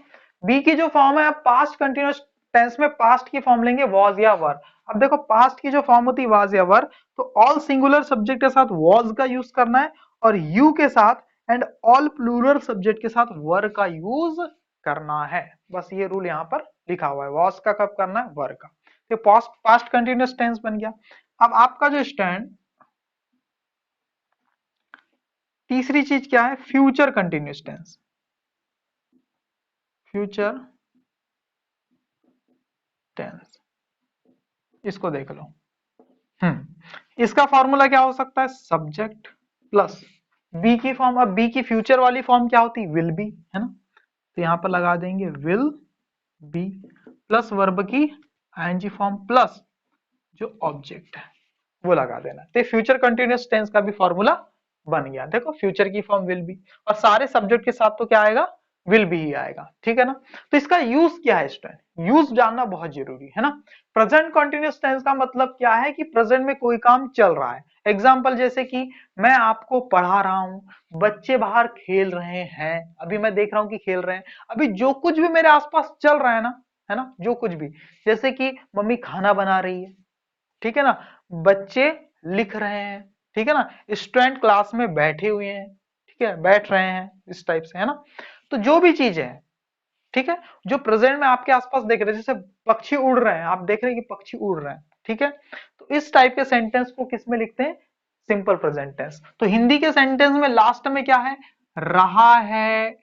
बी की जो फॉर्म है, पास्ट कंटिन्यूअस टेंस में पास्ट की फॉर्म लेंगे वॉज या वर। अब देखो पास्ट की जो फॉर्म होती है वॉज या वर, तो ऑल सिंगुलर सब्जेक्ट के साथ वॉज का यूज करना है, और यू के साथ एंड ऑल प्लूरल सब्जेक्ट के साथ वर का यूज करना है, बस ये रूल यहाँ पर लिखा हुआ है, वॉज का कब करना है, वर का। तो पास्ट पास्ट कंटिन्यूअस टेंस बन गया। अब आपका जो स्टैंड, तीसरी चीज क्या है, future continuous tense. Future tense, इसको देख लो। इसका फॉर्मूला क्या हो सकता है, सब्जेक्ट प्लस बी की फॉर्म। अब बी की फ्यूचर वाली फॉर्म क्या होती है, विल बी, है ना। तो यहां पर लगा देंगे विल बी प्लस वर्ब की आईएनजी फॉर्म प्लस जो ऑब्जेक्ट है वो लगा देना। तो फ्यूचर कंटिन्यूअस टेंस का भी फॉर्मूला बन गया। देखो फ्यूचर की फॉर्म विल बी और सारे सब्जेक्ट के साथ तो क्या आएगा, विल बी ही आएगा, ठीक है ना। तो इसका यूज क्या है स्टूडेंट, यूज जानना बहुत जरूरी है ना। प्रेजेंट कंटिन्यूअस टेंस का मतलब क्या है कि प्रेजेंट में कोई काम चल रहा है। एग्जाम्पल जैसे कि मैं आपको पढ़ा रहा हूं, बच्चे बाहर खेल रहे हैं, अभी मैं देख रहा हूं कि खेल रहे हैं। अभी जो कुछ भी मेरे आसपास चल रहा है ना, जो कुछ भी, जैसे कि मम्मी खाना बना रही है, ठीक है ना, बच्चे लिख रहे हैं, ठीक है ना, स्टूडेंट क्लास में बैठे हुए हैं, ठीक है, बैठ रहे हैं, इस टाइप से, है ना। तो जो भी चीज है, ठीक है, जो प्रेजेंट में आपके आसपास देख रहे हैं, जैसे पक्षी उड़ रहे हैं, आप देख रहे हैं कि पक्षी उड़ रहे हैं, ठीक है। तो इस टाइप के सेंटेंस को किस में लिखते हैं, सिंपल प्रेजेंट टेंस। तो हिंदी के सेंटेंस में लास्ट में क्या है, रहा है,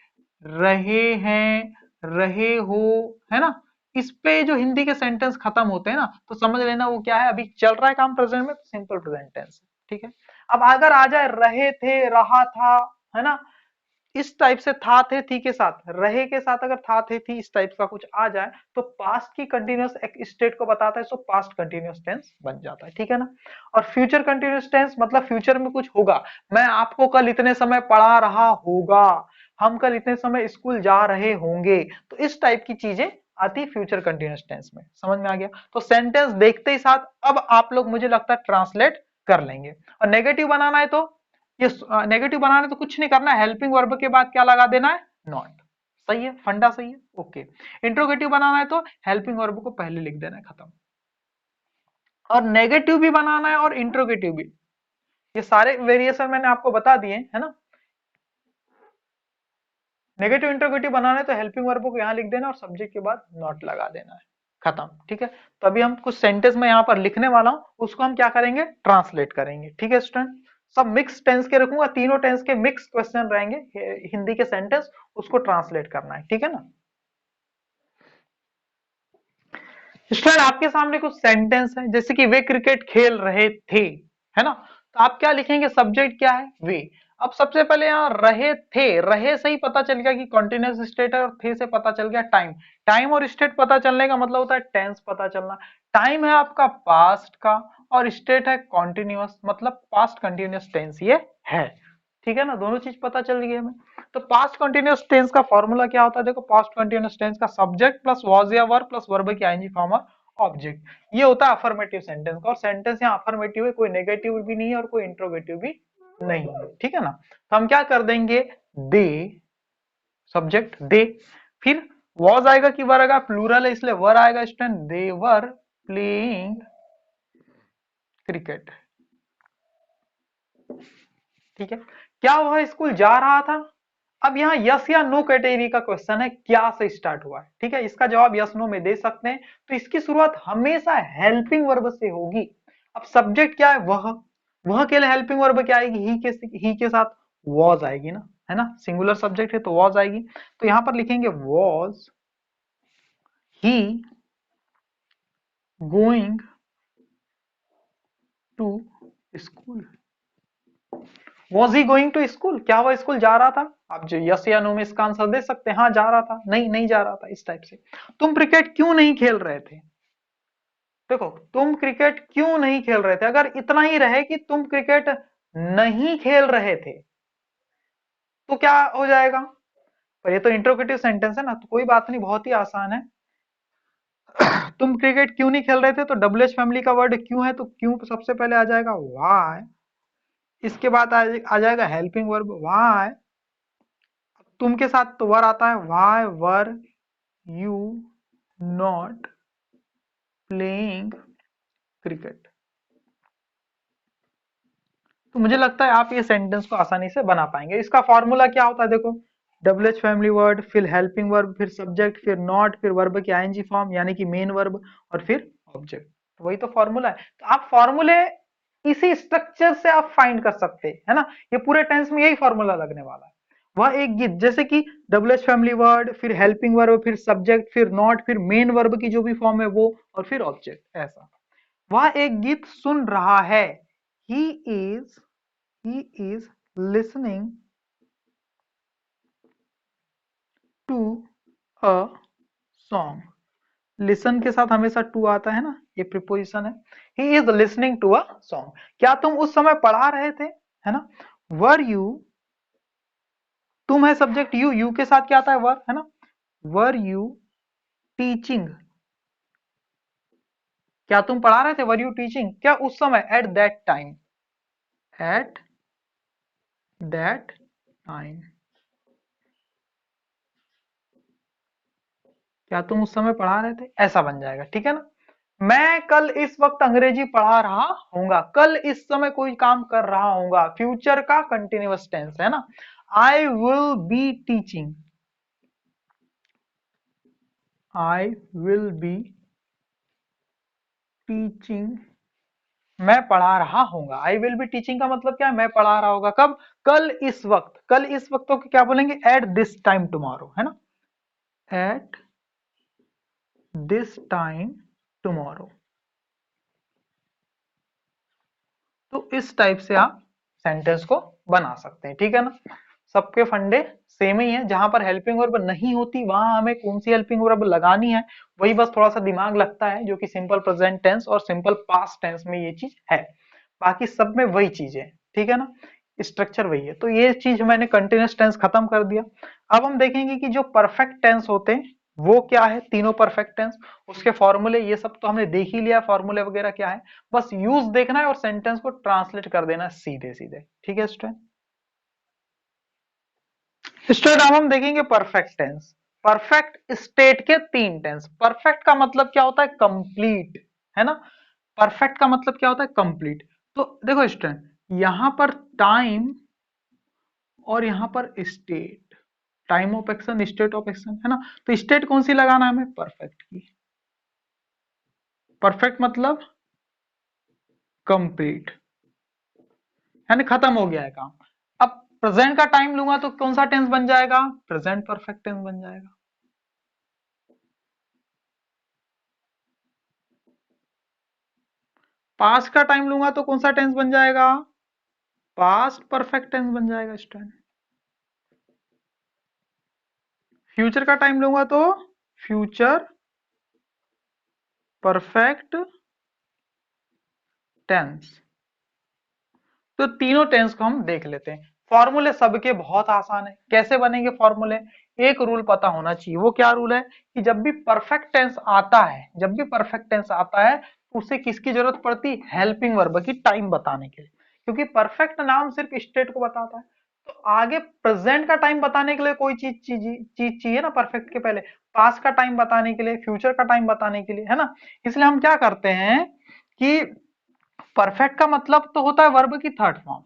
रहे हैं, रहे हो, है ना। इस पे जो हिंदी के सेंटेंस खत्म होते हैं ना, तो समझ लेना वो क्या है, अभी चल रहा है काम प्रेजेंट में, तो सिंपल प्रेजेंट टेंस, ठीक है। अब अगर आ जाए रहे थे, रहा था, है ना, इस टाइप से था थे थी के साथ, रहे के साथ अगर था थे थी इस टाइप का कुछ आ जाए, तो पास्ट की कंटिन्यूअस एक स्टेट को बताता है, सो पास्ट कंटिन्यूअस टेंस बन जाता है, ठीक है ना। और फ्यूचर कंटिन्यूअस टेंस मतलब फ्यूचर में कुछ होगा, मैं आपको कल इतने समय पढ़ा रहा होगा, हम कल इतने समय स्कूल जा रहे होंगे, तो इस टाइप की चीजें आती फ्यूचर कंटिन्यूअस टेंस में। समझ में आ गया। तो सेंटेंस देखते ही साथ अब आप लोग मुझे लगता है ट्रांसलेट कर लेंगे। और नेगेटिव बनाना है तो ये नेगेटिव बनाना है तो कुछ नहीं करना है, हेल्पिंग वर्ब के बाद क्या लगा देना है, नॉट। सही है, फंडा सही है, ओके। इंट्रोगेटिव बनाना है तो हेल्पिंग वर्ब को पहले लिख देना है, खत्म। और नेगेटिव भी बनाना है और इंट्रोगेटिव भी, ये सारे वेरिएशन मैंने आपको बता दिए, है ना। नेगेटिव इंट्रोगेटिव बनाना है तो हेल्पिंग वर्ब को यहाँ लिख देना और सब्जेक्ट के बाद नॉट लगा देना है, खत्म, ठीक है। तो अभी हम कुछ सेंटेंस में यहाँ पर लिखने वाला हूँ, उसको हम क्या करेंगे, ट्रांसलेट करेंगे, ठीक है स्टूडेंट। सब मिक्स टेंस के रखूंगा, तीनों टेंस के मिक्स क्वेश्चन रहेंगे, हिंदी के सेंटेंस, उसको ट्रांसलेट करना है, ठीक है ना। स्टूडेंट आपके सामने कुछ सेंटेंस है, जैसे कि वे क्रिकेट खेल रहे थे, है ना। तो आप क्या लिखेंगे, सब्जेक्ट क्या है, वे। अब सबसे पहले यहाँ रहे थे, रहे से ही पता चल गया कि कॉन्टिन्यूस स्टेट है, और थे से पता चल गया टाइम। टाइम और स्टेट पता चलने का मतलब होता है टेंस पता चलना। टाइम है आपका पास्ट का, और स्टेट है कॉन्टिन्यूस, मतलब पास्ट कंटिन्यूस टेंस ये है, ठीक है ना। दोनों चीज पता चल गई हमें। तो पास्ट कंटिन्यूअस टेंस का फॉर्मूला क्या होता है, देखो पास्ट कंटिन्यूअस टेंस का सब्जेक्ट प्लस वाज या वर प्लस वर्ब की आईएनजी फॉर्म और ऑब्जेक्ट, ये होता है अफर्मेटिव सेंटेंस का। और सेंटेंस यहाँ अफर्मेटिव है, कोई नेगेटिव भी नहीं है और कोई इंट्रोगेटिव भी नहीं है, ठीक है ना। तो हम क्या कर देंगे, दे, सब्जेक्ट दे, फिर वॉज आएगा कि वर आएगा, प्लूरल है इसलिए वर आएगा student, they were playing cricket, ठीक है। क्या वह स्कूल जा रहा था। अब यहाँ यस या नो कैटेगरी का क्वेश्चन है, क्या से स्टार्ट हुआ है, ठीक है। इसका जवाब यस नो में दे सकते हैं। तो इसकी शुरुआत हमेशा हेल्पिंग वर्ब से होगी। अब सब्जेक्ट क्या है, वह के लिए हेल्पिंग वर्ब क्या आएगी, ही के साथ वॉज आएगी ना, है ना, सिंगुलर सब्जेक्ट है तो वॉज आएगी। तो यहां पर लिखेंगे was he going to school. Was he going to school, क्या वह स्कूल जा रहा था। आप जो यस या नो में इसका आंसर दे सकते हैं, हाँ जा रहा था, नहीं नहीं जा रहा था, इस टाइप से। तुम क्रिकेट क्यों नहीं खेल रहे थे, देखो तुम क्रिकेट क्यों नहीं खेल रहे थे, अगर इतना ही रहे कि तुम क्रिकेट नहीं खेल रहे थे तो क्या हो जाएगा। पर ये तो इंट्रोगेटिव सेंटेंस है ना, तो कोई बात नहीं, बहुत ही आसान है। तुम क्रिकेट क्यों नहीं खेल रहे थे, तो डब्ल्यू एच फैमिली का वर्ड क्यों है, तो क्यों सबसे पहले आ जाएगा व्हाई, इसके बाद आ जाएगा हेल्पिंग वर्ब व्हाई, तुम के साथ तो वर आता है, why were you not playing cricket. तो मुझे लगता है आप ये सेंटेंस को आसानी से बना पाएंगे। इसका फॉर्मूला क्या होता है, देखो डब्ल्यू एच फैमिली वर्ड, फिर हेल्पिंग वर्ब, फिर सब्जेक्ट, फिर नॉट, फिर वर्ब की आईएनजी फॉर्म यानी कि मेन वर्ब, और फिर ऑब्जेक्ट। तो वही तो फॉर्मूला है। तो आप फॉर्मूले इसी स्ट्रक्चर से आप फाइंड कर सकते हैं, है ना। ये पूरे टेंस में यही फॉर्मूला लगने वाला है। वह एक गीत, जैसे कि डबल एच फैमिली वर्ड, फिर हेल्पिंग वर्ब, फिर सब्जेक्ट, फिर नॉट, फिर मेन वर्ब की जो भी फॉर्म है वो, और फिर ऑब्जेक्ट, ऐसा। वह एक गीत सुन रहा है, he is he is listening to a song. Listen के साथ हमेशा टू आता है ना, ये प्रीपोजिशन है। He is listening to a song. क्या तुम उस समय पढ़ा रहे थे, है ना। वर यू, तुम है सब्जेक्ट, यू के साथ क्या आता है, वर, है ना। वर यू टीचिंग, क्या तुम पढ़ा रहे थे, वर यू टीचिंग, क्या उस समय, at that time, at that time, क्या तुम उस समय पढ़ा रहे थे, ऐसा बन जाएगा, ठीक है ना। मैं कल इस वक्त अंग्रेजी पढ़ा रहा हूंगा, कल इस समय कोई काम कर रहा हूंगा, फ्यूचर का कंटिन्यूअस टेंस है ना। I will be teaching, I will be teaching, मैं पढ़ा रहा हूंगा। आई विल बी टीचिंग का मतलब क्या है, मैं पढ़ा रहा होगा, कब, कल इस वक्त, कल इस वक्त को क्या बोलेंगे, एट दिस टाइम टुमारो, है ना, एट दिस टाइम टुमारो। तो इस टाइप से आप सेंटेंस को बना सकते हैं, ठीक है ना। सबके फंडे सेम ही है, जहां पर हेल्पिंग वर्ब नहीं होती वहां हमें कौन सी हेल्पिंग वर्ब लगानी है, वही बस थोड़ा सा दिमाग लगता है, जो कि सिंपल प्रेजेंट टेंस और सिंपल पास्ट टेंस में ये चीज है। बाकी सब में वही चीज है, ठीक है ना, स्ट्रक्चर वही है। तो ये चीज मैंने कंटिन्यूअस टेंस खत्म कर दिया। अब हम देखेंगे कि जो परफेक्ट टेंस होते हैं वो क्या है, तीनों परफेक्ट टेंस, उसके फॉर्मूले, ये सब तो हमने देख ही लिया, फॉर्मूले वगैरह क्या है, बस यूज देखना है और सेंटेंस को ट्रांसलेट कर देना सीधे सीधे, ठीक है स्टूडेंट। स्टूडेंट अब हम देखेंगे परफेक्ट टेंस। परफेक्ट स्टेट के तीन टेंस। परफेक्ट का मतलब क्या होता है, कंप्लीट, है ना। परफेक्ट का मतलब क्या होता है, कंप्लीट। तो देखो स्टूडेंट, यहां पर टाइम और यहां पर state, time of action, state of action, है ना। तो स्टेट कौन सी लगाना है हमें, परफेक्ट की। परफेक्ट मतलब कंप्लीट, यानी खत्म हो गया है काम। अब प्रेजेंट का टाइम लूंगा तो कौन सा टेंस बन जाएगा, प्रेजेंट परफेक्ट टेंस बन जाएगा। पास्ट का टाइम लूंगा तो कौन सा टेंस बन जाएगा, पास्ट परफेक्ट टेंस बन जाएगा स्टूडेंट। फ्यूचर का टाइम लूंगा तो फ्यूचर परफेक्ट टेंस। तो तीनों टेंस को हम देख लेते हैं। फॉर्मूले सबके बहुत आसान है, कैसे बनेंगे फॉर्मूले, एक रूल पता होना चाहिए। वो क्या रूल है कि जब भी परफेक्ट टेंस आता है, जब भी परफेक्ट टेंस आता है तो उसे किसकी जरूरत पड़ती है, हेल्पिंग वर्ब की, टाइम बताने के लिए। क्योंकि परफेक्ट नाम सिर्फ स्टेट को बताता है, तो आगे प्रेजेंट का टाइम बताने के लिए कोई चीज चीज चीज चाहिए ना, परफेक्ट के पहले पास्ट का टाइम बताने के लिए, फ्यूचर का टाइम बताने के लिए, है ना। इसलिए हम क्या करते हैं कि परफेक्ट का मतलब तो होता है वर्ब की थर्ड फॉर्म,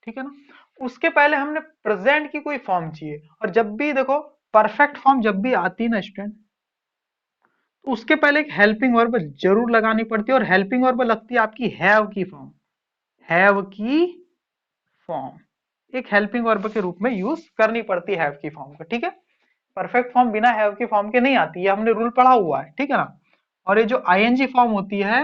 ठीक है ना। उसके पहले हमने प्रेजेंट की कोई फॉर्म चाहिए, और जब भी देखो परफेक्ट फॉर्म जब भी आती है ना स्टूडेंट, तो उसके पहले एक हेल्पिंग वर्ब जरूर लगानी पड़ती है, और हेल्पिंग वर्ब लगती है आपकी हैव की फॉर्म, हैव की फॉर्म एक हेल्पिंग वर्ब के रूप में यूज करनी पड़ती है हैव की फॉर्म को, ठीक है। परफेक्ट फॉर्म बिना हैव की फॉर्म के नहीं आती है, हमने रूल पढ़ा हुआ है, ठीक है ना। और ये जो आईएनजी फॉर्म होती है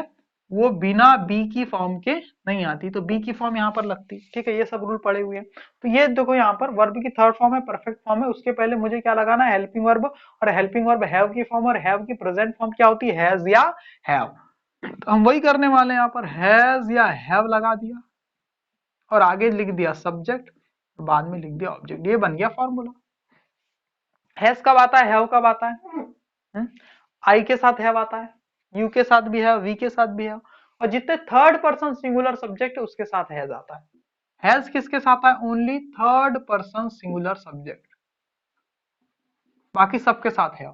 वो बिना बी की फॉर्म के नहीं आती, तो बी की फॉर्म यहाँ पर लगती है, ठीक है। ये सब रूल पड़े हुए हैं। तो ये देखो यहाँ पर वर्ब की थर्ड फॉर्म है, परफेक्ट फॉर्म है, उसके पहले मुझे क्या लगाना है, हेल्पिंग वर्ब, और हेल्पिंग वर्ब हैव की फॉर्म, और हैव की प्रेजेंट फॉर्म क्या होती है, हैज या हैव। तो हम वही करने वाले हैं, यहाँ पर हैज या हैव लगा दिया और आगे लिख दिया सब्जेक्ट, बाद में लिख दिया ऑब्जेक्ट, ये बन गया फॉर्मूला। हैज कब आता है, हैव कब आता है, आई के साथ हैव आता है, यू के साथ भी है, वी के साथ भी है, और जितने थर्ड पर्सन सिंगुलर सब्जेक्ट है उसके साथ हैज आता है। हैज किसके साथ आता है, only third person singular subject, बाकी सबके साथ है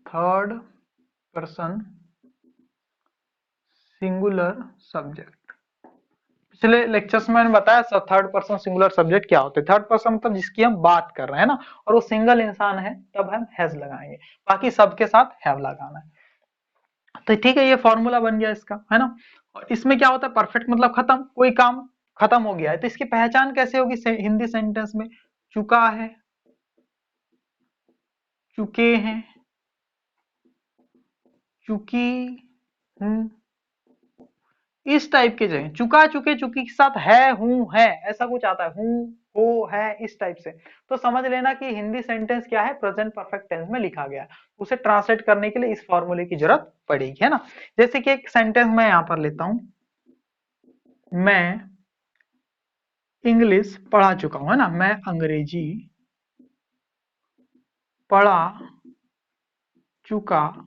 थर्ड पर्सन सिंगुलर सब्जेक्ट। पिछले लेक्चर्स में मैंने बताया सब थर्ड पर्सन सिंगुलर सब्जेक्ट क्या होते हैं। थर्ड पर्सन मतलब जिसकी हम बात कर रहे हैं ना, और वो सिंगल इंसान है तब हम हैज लगाएंगे, बाकी सबके साथ हैव लगाना है। तो ठीक है, ये फॉर्मूला बन गया इसका, है ना। और इसमें क्या होता है, परफेक्ट मतलब खत्म, कोई काम खत्म हो गया है। तो इसकी पहचान कैसे होगी हिंदी सेंटेंस में? चुका है, चुके हैं, चुकी हूं, इस टाइप के जगह चुका, चुके, चुकी के साथ है, हूं, है, ऐसा कुछ आता है, हूं, हो, है, इस टाइप से। तो समझ लेना कि हिंदी सेंटेंस क्या है, प्रेजेंट परफेक्ट टेंस में लिखा गया है। उसे ट्रांसलेट करने के लिए इस फॉर्मूले की जरूरत पड़ेगी, है ना। जैसे कि एक सेंटेंस मैं यहां पर लेता हूं, मैं इंग्लिश पढ़ा चुका हूं, है ना, मैं अंग्रेजी पढ़ा चुका हूं।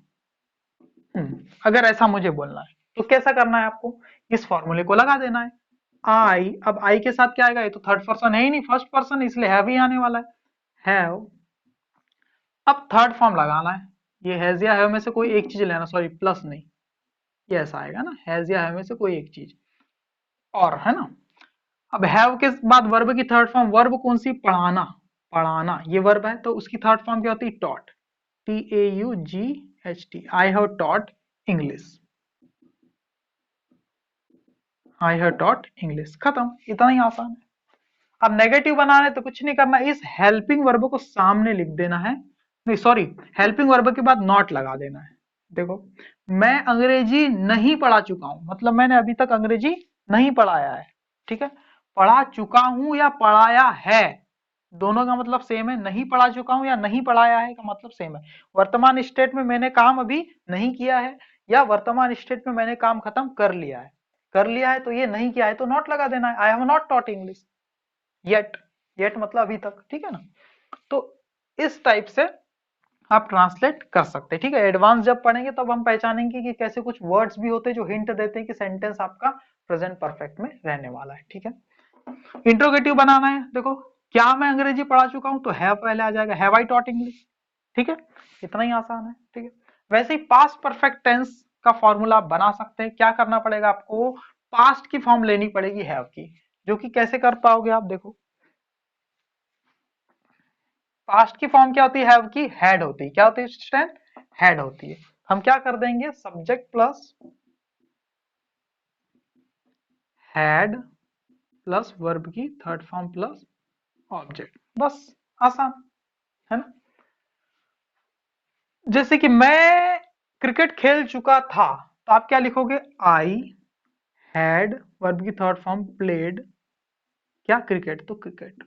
अगर ऐसा मुझे बोलना है तो कैसा करना है आपको, इस फॉर्मूले को लगा देना है। आई, अब आई के साथ क्या आएगा, ये तो थर्ड पर्सन है ही नहीं, फर्स्ट पर्सन, इसलिए हैव ही आने वाला है, हैव। अब थर्ड फॉर्म लगाना है, ये हैज या हैव में से कोई एक चीज लेना, सॉरी प्लस नहीं, ये ऐसा आएगा ना, हैज या हैव में से कोई एक चीज, और, है ना। अब हैव के बाद वर्ब की थर्ड फॉर्म, वर्ब कौन सी, पढ़ाना, पढ़ाना ये वर्ब है, तो उसकी थर्ड फॉर्म क्या होती है, taught, TAUGHT, I have taught English, I have taught English, खत्म, इतना ही आसान है। अब नेगेटिव बनाना है तो कुछ नहीं करना, इस हेल्पिंग वर्ब को सामने लिख देना है, नहीं सॉरी, हेल्पिंग वर्ब के बाद नॉट लगा देना है। देखो, मैं अंग्रेजी नहीं पढ़ा चुका हूं, मतलब मैंने अभी तक अंग्रेजी नहीं पढ़ाया है, ठीक है। पढ़ा चुका हूं या पढ़ाया है, दोनों का मतलब सेम है, नहीं पढ़ा चुका हूं या नहीं पढ़ाया है का मतलब सेम है। वर्तमान स्टेट में मैंने काम अभी नहीं किया है, या वर्तमान स्टेट में मैंने काम खत्म कर लिया है, कर लिया है तो ये नहीं किया है तो नॉट लगा देना है, I have not taught English yet, yet मतलब अभी तक, ठीक है ना। तो इस टाइप से आप ट्रांसलेट कर सकते हैं, ठीक है। एडवांस जब पढ़ेंगे तब हम पहचानेंगे कि कैसे कुछ वर्ड्स भी होते हैं जो हिंट देते हैं कि सेंटेंस आपका प्रेजेंट परफेक्ट में रहने वाला है, ठीक है। इंट्रोगेटिव बनाना है, देखो, क्या मैं अंग्रेजी पढ़ा चुका हूं, तो हैव पहले आ जाएगा, हैव आई टॉट इंग्लिश, ठीक है। इतना ही आसान है, ठीक है। वैसे ही पास्ट परफेक्ट टेंस का फॉर्मूला आप बना सकते हैं, क्या करना पड़ेगा आपको, पास्ट की फॉर्म लेनी पड़ेगी हैव की, जो कि कैसे कर पाओगे आप, देखो, पास्ट की फॉर्म क्या होती है, हैव की, हैड होती है, क्या होती है स्टूडेंट, हैड होती है। हम क्या कर देंगे, subject plus had plus verb की थर्ड फॉर्म प्लस ऑब्जेक्ट, बस, आसान है ना। जैसे कि मैं क्रिकेट खेल चुका था, तो आप क्या लिखोगे, आई हैड, वर्ब की थर्ड फॉर्म प्लेड, क्या, क्रिकेट, तो क्रिकेट।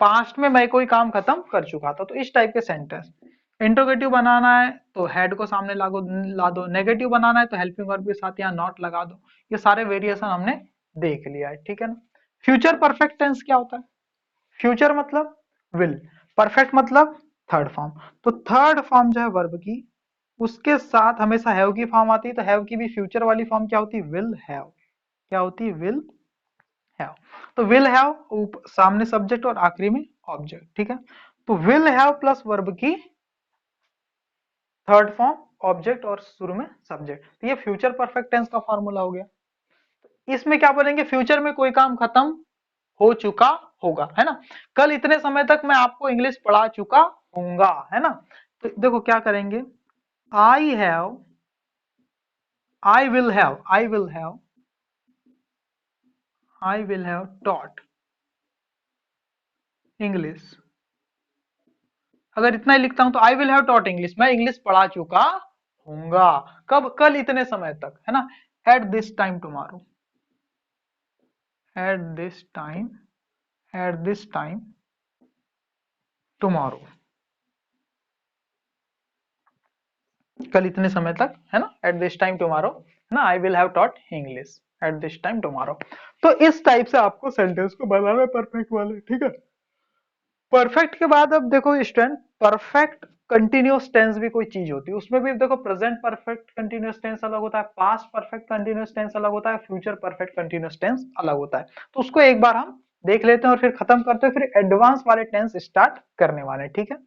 पास्ट में मैं कोई काम खत्म कर चुका था, तो इस टाइप के सेंटेंस। इंट्रोगेटिव बनाना है तो हेड को सामने ला दो, नेगेटिव बनाना है तो हेल्पिंग वर्ब के साथ यहाँ नॉट लगा दो। ये सारे वेरिएशन हमने देख लिया है, ठीक है ना। फ्यूचर परफेक्ट टेंस क्या होता है, फ्यूचर मतलब विल, परफेक्ट मतलब थर्ड फॉर्म। तो थर्ड फॉर्म जो है वर्ब की, उसके साथ हमेशा हैव की फॉर्म आती है, तो हैव की भी फ्यूचर वाली फॉर्म क्या होती है, विल हैव, क्या होती है, विल हैव। तो विल हैव सामने सब्जेक्ट और आखिरी में ऑब्जेक्ट, ठीक है। तो विल हैव प्लस वर्ब की थर्ड फॉर्म ऑब्जेक्ट और शुरू में सब्जेक्ट, तो ये फ्यूचर परफेक्ट टेंस का फॉर्मूला हो गया। इसमें क्या बोलेंगे, फ्यूचर में कोई काम खत्म हो चुका होगा, है ना। कल इतने समय तक मैं आपको इंग्लिश पढ़ा चुका हूंगा, है ना। तो देखो क्या करेंगे, I have, I will have, I will have, I will have taught English. अगर इतना ही लिखता हूं तो I will have taught English, मैं इंग्लिश पढ़ा चुका हूंगा, कब, कल इतने समय तक, है ना। At this time tomorrow, at this time, at this time tomorrow, कल इतने समय तक, है ना, एट दिस टाइम टुमारो, है ना, I will have taught English at this time tomorrow. तो इस टाइप से आपको सेंटेंस को बनाना है परफेक्ट वाले, ठीक है। परफेक्ट के बाद अब देखो स्टूडेंट, परफेक्ट कंटिन्यूअस टेंस भी कोई चीज होती है, उसमें भी देखो प्रेजेंट परफेक्ट कंटिन्यूअस टेंस अलग होता है, पास्ट परफेक्ट कंटिन्यूअस टेंस अलग होता है, फ्यूचर परफेक्ट कंटिन्यूअस टेंस अलग होता है। तो उसको एक बार हम देख लेते हैं और फिर खत्म करते हैं, फिर एडवांस वाले टेंस स्टार्ट करने वाले हैं, ठीक है।